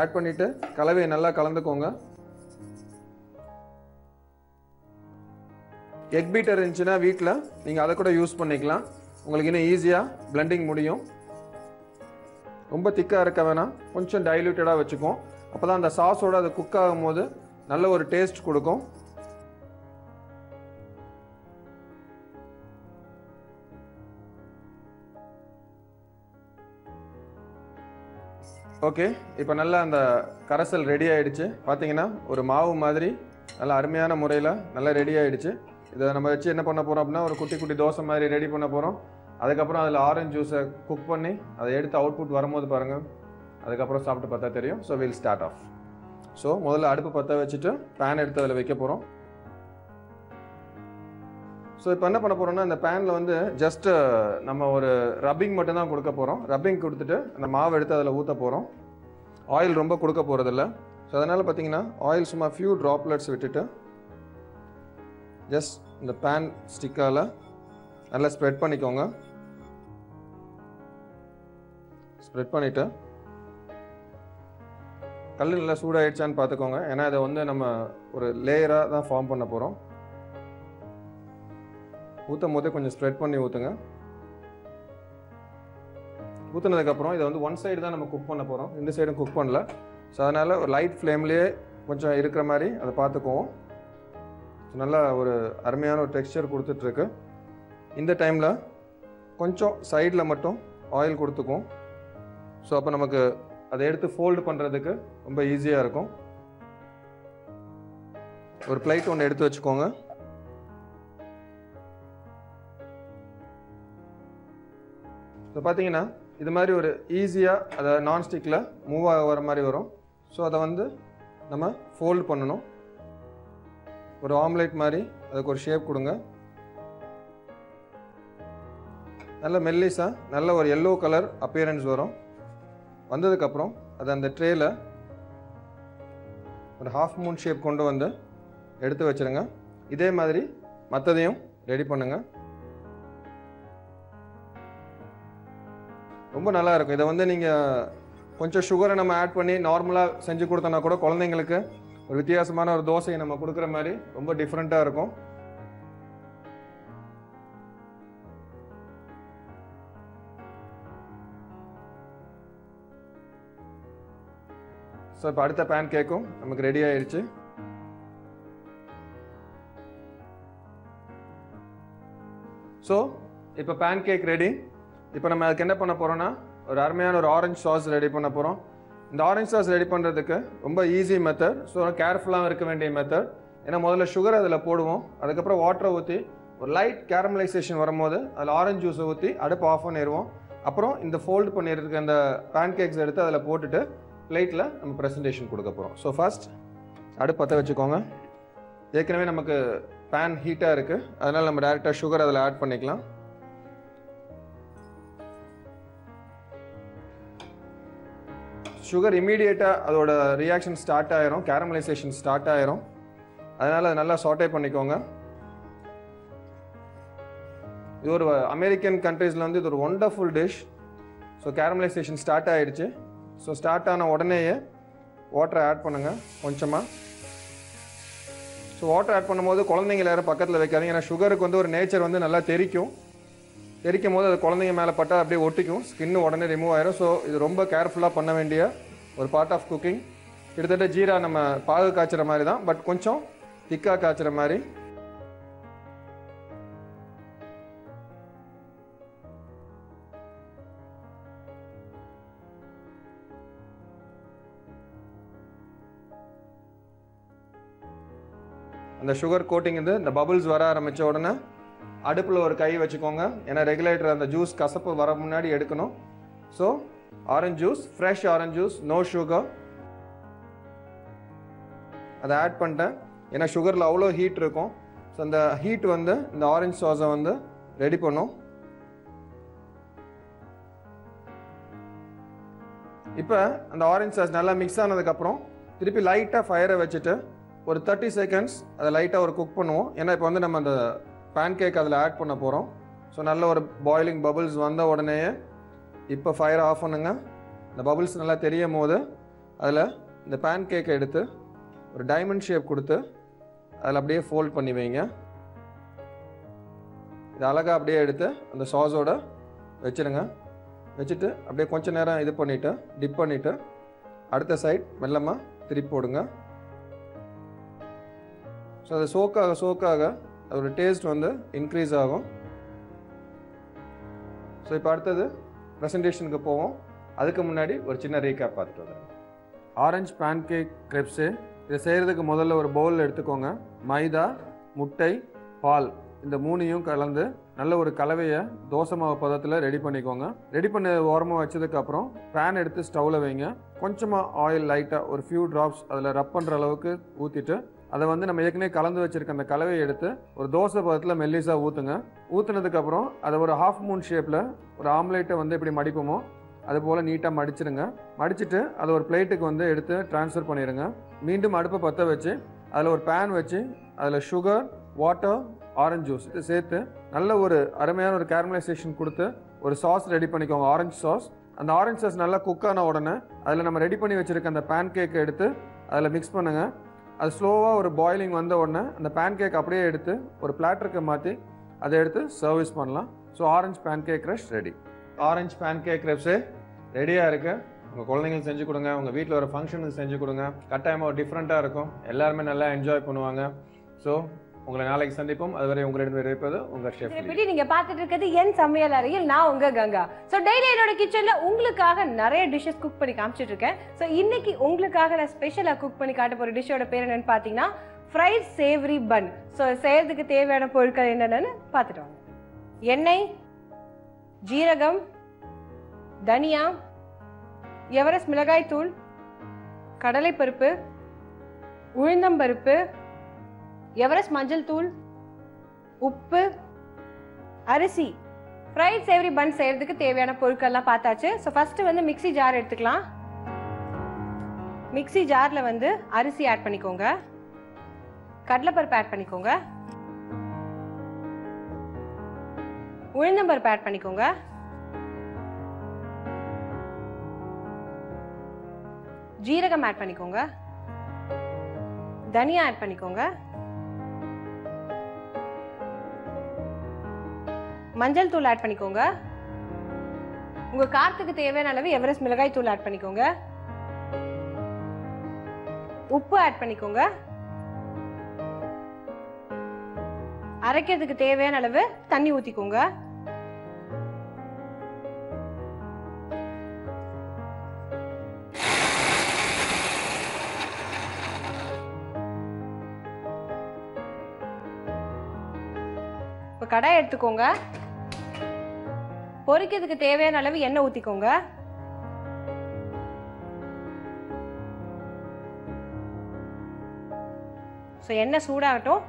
ஆட் பண்ணிவிட்டு கலவையை நல்லா கலந்துக்கோங்க. எக் பீட்டர் இருந்துச்சுன்னா வீட்டில் நீங்கள் அதை கூட யூஸ் பண்ணிக்கலாம். உங்களுக்கு இன்னும் ஈஸியாக பிளெண்டிங் முடியும். ரொம்ப திக்காக இருக்க வேணாம், கொஞ்சம் டைல்யூட்டடாக வச்சுக்கோம். அப்போ தான் அந்த சாஸோட அது குக் ஆகும் போது நல்ல ஒரு டேஸ்ட் கொடுக்கும். ஓகே, இப்போ நல்லா அந்த கரைசல் ரெடி ஆகிடுச்சு. பார்த்தீங்கன்னா ஒரு மாவு மாதிரி நல்லா அருமையான முறையில் நல்லா ரெடி ஆகிடுச்சு. இதை நம்ம வச்சு என்ன பண்ண போகிறோம் அப்படின்னா ஒரு குட்டி குட்டி தோசை மாதிரி ரெடி பண்ண போகிறோம். அதுக்கப்புறம் அதில் ஆரஞ்சு ஜூஸை குக் பண்ணி அதை எடுத்து அவுட்புட் வரும்போது பாருங்கள், அதுக்கப்புறம் சாப்பிட்டு பார்த்தா தெரியும். So will start off. So முதல்ல அடுப்பு பற்ற வச்சுட்டு பேன் எடுத்து அதில் வைக்க போகிறோம். ஸோ இப்போ என்ன பண்ண போகிறோம்னா இந்த பேனில் வந்து ஜஸ்ட்டு நம்ம ஒரு ரப்பிங் மட்டும்தான் கொடுக்க போகிறோம். ரப்பிங் கொடுத்துட்டு அந்த மாவு எடுத்து அதில் ஊற்ற போகிறோம். ஆயில் ரொம்ப கொடுக்க போகிறதில்ல. ஸோ அதனால் பார்த்தீங்கன்னா ஆயில் சும்மா ஃபியூ ட்ராப்லெட்ஸ் விட்டுட்டு ஜஸ்ட் இந்த பேன் ஸ்டிக்கால் நல்லா ஸ்ப்ரெட் பண்ணிக்கோங்க. ஸ்ப்ரெட் பண்ணிவிட்டு கல் நல்லா சூடாகிடுச்சான்னு பார்த்துக்கோங்க. ஏன்னா இதை வந்து நம்ம ஒரு லேயராக தான் ஃபார்ம் பண்ண போகிறோம். ஊற்றும் போதே கொஞ்சம் ஸ்ப்ரெட் பண்ணி ஊற்றுங்க. ஊற்றுனதுக்கப்புறம் இதை வந்து ஒன் சைடு தான் நம்ம குக் பண்ண போகிறோம், இந்த சைடும் குக் பண்ணல. ஸோ அதனால் ஒரு லைட் ஃப்ளேம்லேயே கொஞ்சம் இருக்கிற மாதிரி அதை பார்த்துக்குவோம். நல்லா ஒரு அருமையான ஒரு டெக்ஸ்சர் கொடுத்துட்ருக்கு. இந்த டைமில் கொஞ்சம் சைடில் மட்டும் ஆயில் கொடுத்துக்குவோம். ஸோ அப்போ நமக்கு அதை எடுத்து ஃபோல்டு பண்ணுறதுக்கு ரொம்ப ஈஸியாக இருக்கும். ஒரு பிளேட் ஒன்று எடுத்து வச்சுக்கோங்க. ஸோ பார்த்தீங்கன்னா இது மாதிரி ஒரு ஈஸியாக அதை நான்ஸ்டிக்கில் மூவ் ஆக வர மாதிரி வரும். ஸோ அதை வந்து நம்ம ஃபோல்டு பண்ணணும். ஒரு ஆம்லேட் மாதிரி அதுக்கு ஒரு ஷேப் கொடுங்க. நல்ல மெல்லிஸாக நல்ல ஒரு எல்லோ கலர் அப்பியரன்ஸ் வரும். வந்ததுக்கப்புறம் அதை அந்த ட்ரேயில் ஒரு ஹாஃப் மூன் ஷேப் கொண்டு வந்து எடுத்து வச்சுருங்க. இதே மாதிரி மற்றதையும் ரெடி பண்ணுங்கள். ரொம்ப நல்லா இருக்கும். இதை வந்து நீங்கள் கொஞ்சம் சுகரை நம்ம ஆட் பண்ணி நார்மலாக செஞ்சு கொடுத்தோன்னா கூட குழந்தைங்களுக்கு ஒரு வித்தியாசமான ஒரு தோசையை நம்ம கொடுக்குற மாதிரி ரொம்ப டிஃப்ரெண்ட்டாக இருக்கும். ஸோ இப்போ அடுத்த பேன் கேக்கும் நமக்கு ரெடி ஆயிடுச்சு. ஸோ இப்போ பேன் கேக் ரெடி. இப்போ நம்ம அதுக்கு என்ன பண்ண போகிறோம்னா ஒரு அருமையான ஒரு ஆரஞ்சு சாஸ் ரெடி பண்ண போகிறோம். இந்த ஆரஞ்சு சாஸ் ரெடி பண்ணுறதுக்கு ரொம்ப ஈஸி மெத்தட். ஸோ கேர்ஃபுல்லாக இருக்க வேண்டிய மெத்தட். ஏன்னா முதல்ல சுகர் அதில் போடுவோம், அதுக்கப்புறம் வாட்டரை ஊற்றி ஒரு லைட் கேரமலைசேஷன் வரும்போது அதில் ஆரஞ்சு ஜூஸை ஊற்றி அடுப்பு ஆஃப் பண்ணிடுவோம். அப்புறம் இந்த ஃபோல்டு பண்ணியிருக்க அந்த பேன் கேக்ஸ் எடுத்து அதில் போட்டுட்டு பிளேட்டில் நம்ம ப்ரெசன்டேஷன் கொடுக்க போகிறோம். ஸோ ஃபர்ஸ்ட் அடுப்பு பற்ற வச்சுக்கோங்க. ஏற்கனவே நமக்கு பேன் ஹீட்டாக இருக்குது, அதனால் நம்ம டேரெக்டாக சுகர் அதில் ஆட் பண்ணிக்கலாம். சுகர் இமீடியட்டாக அதோட ரியாக்ஷன் ஸ்டார்ட் ஆயிரும், கேரமலைசேஷன் ஸ்டார்ட் ஆயிரும். அதனால் அதை நல்லா சாட்டே பண்ணிக்கோங்க. இது ஒரு அமெரிக்கன் கண்ட்ரீஸில் வந்து இது ஒரு wonderful dish. So caramelisation start ஆகிடுச்சு. ஸோ ஸ்டார்ட் ஆன உடனேயே வாட்டரை ஆட் பண்ணுங்கள் கொஞ்சமாக. ஸோ வாட்டர் ஆட் பண்ணும்போது குழந்தைங்கள யாரும் பக்கத்தில் வைக்காதீங்க. ஏன்னா சுகருக்கு வந்து ஒரு நேச்சர் வந்து நல்லா தெரிக்கும் போது அது குழந்தைங்க மேலே பட்டால் அப்படியே ஒட்டிக்கும், ஸ்கின்னு உடனே ரிமூவ் ஆயிரும். ஸோ இது ரொம்ப கேர்ஃபுல்லாக பண்ண வேண்டிய ஒரு பார்ட் ஆஃப் குக்கிங். கிட்டத்தட்ட ஜீரா நம்ம பாகு காய்ச்சுற மாதிரி தான், பட் கொஞ்சம் திக்காக காய்ச்சுற மாதிரி. அந்த சுகர் கோட்டிங் வந்து இந்த பபுள்ஸ் வர ஆரம்பித்த உடனே அடுப்பில் ஒரு கை வச்சுக்கோங்க. ஏன்னா ரெகுலேட்டர் அந்த ஜூஸ் கசப்பு வர முன்னாடி எடுக்கணும். So orange juice, fresh orange juice, no sugar, அதை ஆட் பண்ணிட்டேன். ஏன்னா சுகரில் அவ்வளோ ஹீட் இருக்கும். ஸோ அந்த ஹீட் வந்து இந்த ஆரஞ்சு சாஸை வந்து ரெடி பண்ணும். இப்போ அந்த ஆரஞ்சு சாஸ் நல்லா மிக்ஸ் ஆனதுக்கப்புறம் திருப்பி லைட்டாக ஃபயரை வச்சுட்டு ஒரு 30 செகண்ட்ஸ் அதை லைட்டாக ஒரு குக் பண்ணுவோம். ஏன்னா இப்போ வந்து நம்ம அந்த பேன் கேக் அதில் ஆட் பண்ண போகிறோம். ஸோ நல்ல ஒரு பாயிலிங் பபுள்ஸ் வந்த உடனேயே இப்போ ஃபயரை ஆஃப் பண்ணுங்க. இந்த பபுள்ஸ் நல்லா தெரியும் போது அதில் இந்த பேன் கேக்கை எடுத்து ஒரு டைமண்ட் ஷேப் கொடுத்து அதில் அப்படியே ஃபோல்ட் பண்ணி வைங்க. இது அழகாக அப்படியே எடுத்து அந்த சாஸோட வச்சுருங்க. வச்சுட்டு அப்படியே கொஞ்சம் நேரம் இது பண்ணிவிட்டு டிப் பண்ணிவிட்டு அடுத்த சைட் மெல்லமாக திருப்பி போடுங்க. ஸோ அது சோக்காக அதோட டேஸ்ட் வந்து இன்க்ரீஸ் ஆகும். ஸோ இப்போ அடுத்தது ப்ரெசன்டேஷனுக்கு போவோம். அதுக்கு முன்னாடி ஒரு சின்ன ரீகேப் பார்த்துட்டு வந்துடுங்க. ஆரஞ்சு பேன் கேக் கிரெப்ஸு இதை செய்கிறதுக்கு முதல்ல ஒரு பவுல் எடுத்துக்கோங்க. மைதா, முட்டை, பால் இந்த 3ஐயும் கலந்து நல்ல ஒரு கலவையை தோசை மாவு பதத்தில் ரெடி பண்ணிக்கோங்க. ரெடி பண்ண ஓரமாக வச்சதுக்கப்புறம் பேன் எடுத்து ஸ்டவ்வில் வைங்க. கொஞ்சமாக ஆயில் லைட்டாக ஒரு ஃபியூ ட்ராப்ஸ் அதில் ரப் பண்ணுற அளவுக்கு ஊற்றிட்டு அதை வந்து நம்ம ஏற்கனவே கலந்து வச்சுருக்க அந்த கலவையை எடுத்து ஒரு தோசை பதத்தில் மெல்லிஸாக ஊற்றுங்க. ஊற்றுனதுக்கப்புறம் அதை ஒரு ஹாஃப் மூன் ஷேப்பில் ஒரு ஆம்லேட்டை வந்து எப்படி மடிப்போமோ அதுபோல் நீட்டாக மடிச்சிடுங்க. மடிச்சுட்டு அதை ஒரு பிளேட்டுக்கு வந்து எடுத்து ட்ரான்ஸ்ஃபர் பண்ணிடுங்க. மீண்டும் அடுப்பை பற்ற வச்சு அதில் ஒரு பேன் வச்சு அதில் சுகர், வாட்டர், ஆரஞ்சு ஜூஸ் இது சேர்த்து நல்ல ஒரு அருமையான ஒரு கேரமலைசேஷன் கொடுத்து ஒரு சாஸ் ரெடி பண்ணிக்கோங்க, ஆரஞ்சு சாஸ். அந்த ஆரஞ்சு சாஸ் நல்லா குக் ஆன உடனே அதில் நம்ம ரெடி பண்ணி வச்சுருக்க அந்த பேன் கேக்கை எடுத்து அதில் மிக்ஸ் பண்ணுங்கள். அது ஸ்லோவாக ஒரு பாயிலிங் வந்த உடனே அந்த பேன் கேக் அப்படியே எடுத்து ஒரு பிளாட்டருக்கு மாற்றி அதை எடுத்து சர்வீஸ் பண்ணலாம். So orange pancake crush ready. Orange pancake க்ரப்ஸு ரெடியாக இருக்குது. உங்கள் குழந்தைங்களுக்கு செஞ்சு கொடுங்க, உங்கள் வீட்டில் ஒரு ஃபங்க்ஷனுக்கு செஞ்சு கொடுங்க. கட்டாயமாக ஒரு டிஃப்ரெண்ட்டாக இருக்கும், எல்லாருமே நல்லா என்ஜாய் பண்ணுவாங்க. ஸோ உங்களை நாளைக்கு சந்திப்போம். அதுவரை உங்களிடம் இருப்பது உங்கள் ஷெஃப். நீங்க பார்த்துட்டு இருக்கிறது என் சமையல் அறையில், நான் உங்க கங்கா. ஸோ டெய்லி என்னோட கிச்சன்ல உங்களுக்காக நிறைய டிஷ்ஷஸ் குக் பண்ணி காமிச்சிட்டு இருக்கேன். ஸோ இன்னைக்கு உங்களுக்காக நான் ஸ்பெஷலாக குக் பண்ணி காட்ட போகிற டிஷ்ஷோட பேர் என்னன்னு பார்த்தீங்கன்னா ஃப்ரைட் சேவரி பன். ஸோ செய்யறதுக்கு தேவையான பொருட்கள் என்னென்னு பார்த்துட்டு வாங்க. எண்ணெய், ஜீரகம், தனியா, எவரெஸ்ட் மிளகாய் தூள், கடலைப்பருப்பு, உளுந்தம்பருப்பு, எவரெஸ்ட் மஞ்சள் தூள், உப்பு, அரிசி. ஃப்ரைட் சேவரி பன் செய்யறதுக்கு தேவையான பொருட்கள்லாம் பார்த்தாச்சு. ஸோ ஃபர்ஸ்ட் வந்து மிக்ஸி ஜார் எடுத்துக்கலாம். மிக்ஸி ஜார்ல வந்து அரிசி ஆட் பண்ணிக்கோங்க, கடலைப்பருப்பு ஆட் பண்ணிக்கோங்க, உளுந்தம்பருப்பு ஆட் பண்ணிக்கோங்க, ஜீரகம் ஆட் பண்ணிக்கோங்க, தனியா ஆட் பண்ணிக்கோங்க, மஞ்சள் தூள் ஆட் பண்ணிக்கோங்க, உங்க காரத்துக்கு தேவையான அளவு எவரெஸ்ட் மிளகாய் தூள் ஆட் பண்ணிக்கோங்க, உப்பு ஆட் பண்ணிக்கோங்க, அரைக்கிறதுக்கு தேவையான அளவு தண்ணி ஊத்திக்கோங்க. இப்போ கடாய் எடுத்துக்கோங்க. பொரிக்கிறதுக்கு தேவையான அளவு எண்ணெய் ஊத்திக்கோங்க. ஸோ எண்ணெய் சூடாகட்டும்.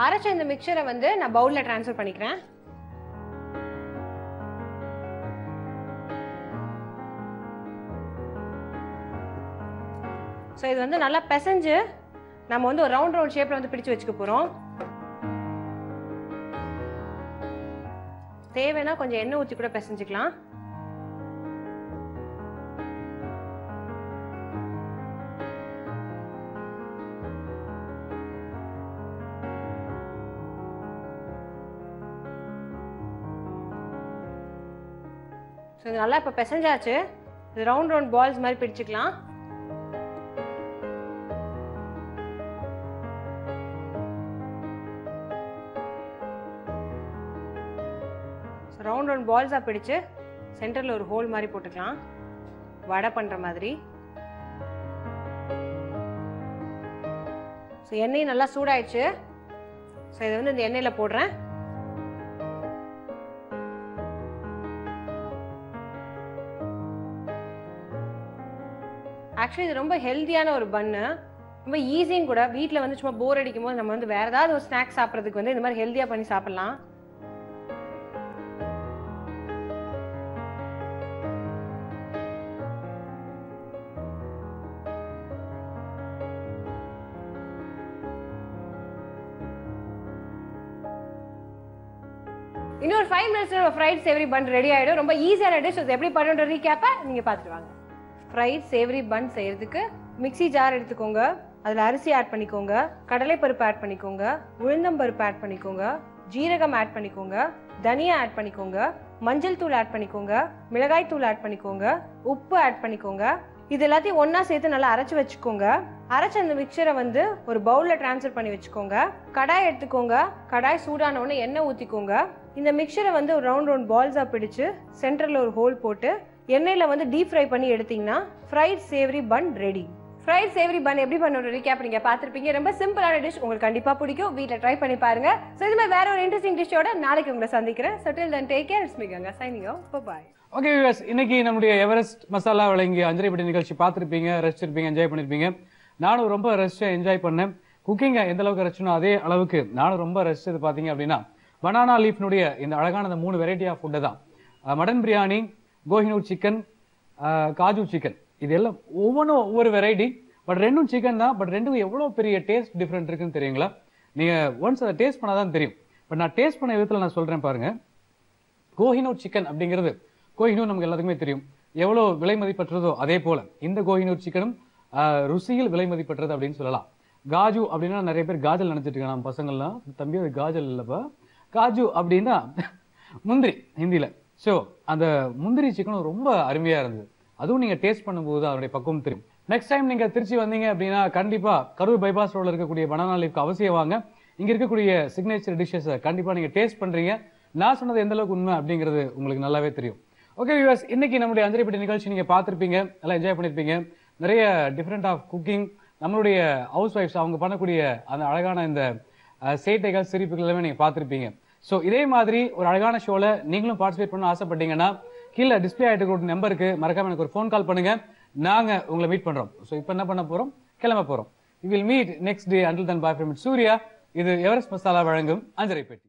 அரைச்ச இந்த மிக்சரை வந்து நான் பவுல்ல ட்ரான்ஸ்ஃபர் பண்ணிக்கிறேன். ஸோ இது வந்து நல்லா பிசைஞ்சு நம்ம வந்து ஒரு ரவுண்ட் ஷேப்ல வந்து பிடிச்சு வச்சுக்க போறோம். தேவைன்னா கொஞ்சம் எண்ணெய் ஊற்றி கூட பிசைஞ்சுக்கலாம். ஸோ இது நல்லா இப்போ பிசைஞ்சாச்சு. இது ரவுண்ட் பால்ஸ் மாதிரி பிடிச்சிக்கலாம். ரவுண்ட் பால்ஸாக பிடிச்சு சென்டரில் ஒரு ஹோல் மாதிரி போட்டுக்கலாம், வடை பண்ணுற மாதிரி. ஸோ எண்ணெய் நல்லா சூடாயிடுச்சு. ஸோ இதை வந்து இந்த எண்ணெயில் போடுறேன். ஆக்சுவலி இது ரொம்ப ஹெல்த்தியான ஒரு பன்னு, ரொம்ப ஈஸியும் கூட. வீட்டில் வந்து சும்மா போர் அடிக்கும் போது நம்ம வந்து வேறு ஏதாவது ஒரு ஸ்நாக்ஸ் சாப்பிட்றதுக்கு வந்து இந்த மாதிரி ஹெல்த்தியாக பண்ணி சாப்பிட்லாம். இன்னொரு 5 minutes நம்ம ஃப்ரைட் சேவரி பன் ரெடி ஆயிடும். ரொம்ப ஈஸியான டிஷ். அது எப்படி பண்ணுன்ற ரீகேப்பை நீங்க பார்த்துட்டு வாங்க. ஃப்ரைட் சேவரி பன் செய்யறதுக்கு மிக்ஸி ஜார் எடுத்துக்கோங்க. அதில் அரிசி ஆட் பண்ணிக்கோங்க, கடலைப்பருப்பு ஆட் பண்ணிக்கோங்க, உளுந்தம்பருப்பு ஆட் பண்ணிக்கோங்க, ஜீரகம் ஆட் பண்ணிக்கோங்க, தனியா ஆட் பண்ணிக்கோங்க, மஞ்சள் தூள் ஆட் பண்ணிக்கோங்க, மிளகாய் தூள் ஆட் பண்ணிக்கோங்க, உப்பு ஆட் பண்ணிக்கோங்க. இது எல்லாத்தையும் ஒன்றா சேர்த்து நல்லா அரைச்சி வச்சுக்கோங்க. அரைச்ச அந்த மிக்சரை வந்து ஒரு பவுலில் ட்ரான்ஸ்ஃபர் பண்ணி வச்சுக்கோங்க. கடாய் எடுத்துக்கோங்க. கடாய் சூடான உடனே எண்ணெய் ஊற்றிக்கோங்க. இந்த மிக்சரை வந்து ஒரு ரவுண்ட் பால்ஸாக பிடிச்சு சென்டரில் ஒரு ஹோல் போட்டு எண்ணெயில் வந்து டீப் ஃப்ரை பண்ணி எடுத்தீங்கன்னா ஃப்ரைட் சேவரி பன் ரெடி. ஃப்ரைட் சேவரி பன் எப்படி பண்ண ரீகேப் நீங்கள் பார்த்துருப்பீங்க. ரொம்ப சிம்பிளான டிஷ், உங்களுக்கு கண்டிப்பாக பிடிக்கும். வீட்டில் ட்ரை பண்ணி பாருங்க. ஸோ இது மாதிரி வேற ஒரு இன்ட்ரெஸ்டிங் டிஷ்ஷோட நாளைக்கு உங்களை சந்திக்கிறேன். So till then take care. It's me Ganga signing off. Bye. Okay viewers, இன்னைக்கு நம்முடைய எவரெஸ்ட் மசாலா வழங்கிய அஞ்சரைப்பட்டி நிகழ்ச்சி பார்த்துருப்பீங்க, ரசிச்சிருப்பீங்க, என்ஜாய் பண்ணியிருப்பீங்க. நானும் ரொம்ப ரசிச்சு என்ஜாய் பண்ணேன். குக்கிங்கை எந்த அளவுக்கு ரசிச்சனோ அதே அளவுக்கு நானும் ரொம்ப ரசிச்சது பார்த்தீங்க அப்படின்னா பனானா லீஃப்னுடைய இந்த அழகான இந்த 3 வெரைட்டி ஆஃப் ஃபுட்டு தான். Mutton biryani, Kohinoor chicken, kaju chicken. இது எல்லாம் ஒவ்வொன்றும் ஒவ்வொரு வெரைட்டி. பட் ரெண்டும் சிக்கன் தான். பட் ரெண்டும் எவ்வளோ பெரிய டேஸ்ட் டிஃப்ரெண்ட் இருக்குன்னு தெரியுங்களா? நீங்கள் ஒன்ஸ் அதை டேஸ்ட் பண்ணால் தான் தெரியும். பட் நான் டேஸ்ட் பண்ண விதத்தில் நான் சொல்கிறேன் பாருங்கள். கோஹினூர் சிக்கன் அப்படிங்கிறது, கோஹினூர் நமக்கு எல்லாத்துக்குமே தெரியும் எவ்வளோ விலை மதிப்பற்றதோ அதே போல் இந்த கோஹினூர் சிக்கனும் ருசியில் விலை மதிப்பற்றது அப்படின்னு சொல்லலாம். காஜு அப்படின்னா நிறைய பேர் காஜல் நினச்சிட்டு இருக்காங்க நம்ம பசங்கள்லாம். தம்பி அது காஜல் இல்லைப்பா, காஜு அப்படின்னா முந்திரி ஹிந்தியில். ஸோ அந்த முந்திரி சிக்கனும் ரொம்ப அருமையாக இருந்தது. அதுவும் நீங்கள் டேஸ்ட் பண்ணும்போது அதனுடைய பக்குவம் தெரியும். நெக்ஸ்ட் டைம் நீங்கள் திருச்சி வந்தீங்க அப்படின்னா கண்டிப்பாக கரூர் பைபாஸ் ரோடில் இருக்கக்கூடிய பனானா லீஃப்க்கு அவசியம் வாங்க. இங்கே இருக்கக்கூடிய சிக்னேச்சர் டிஷ்ஷஸை கண்டிப்பாக நீங்கள் டேஸ்ட் பண்ணுறீங்க. நான் சொன்னது எந்த அளவுக்கு உண்மை அப்படிங்கிறது உங்களுக்கு நல்லாவே தெரியும். ஓகே வியூவர்ஸ், இன்னைக்கு நம்மளுடைய அஞ்சரைப்பட்டி நிகழ்ச்சி நீங்கள் பார்த்துருப்பீங்க, நல்லா என்ஜாய் பண்ணியிருப்பீங்க. நிறைய டிஃப்ரெண்ட் ஆஃப் குக்கிங், நம்மளுடைய ஹவுஸ் ஒய்ஃப்ஸ் அவங்க பண்ணக்கூடிய அந்த அழகான இந்த சேட்டைகள், சிரிப்புகள் எல்லாமே நீங்கள் பார்த்துருப்பீங்க. ஸோ இதே மாதிரி ஒரு அழகான ஷோவில் நீங்களும் பார்ட்டிசிபேட் பண்ண ஆசைப்பட்டீங்கன்னா கீழே டிஸ்பிளே ஆகிட்டு ஒரு நம்பருக்கு மறக்காம எனக்கு ஒரு ஃபோன் கால் பண்ணுங்க. நாங்கள் உங்களை மீட் பண்ணுறோம். ஸோ இப்போ என்ன பண்ண போகிறோம்? கிளம்ப போகிறோம். We will meet next day. Until then bye from Surya. இது எவரெஸ்ட் மசாலா வழங்கும் அஞ்சரைப்பட்டி.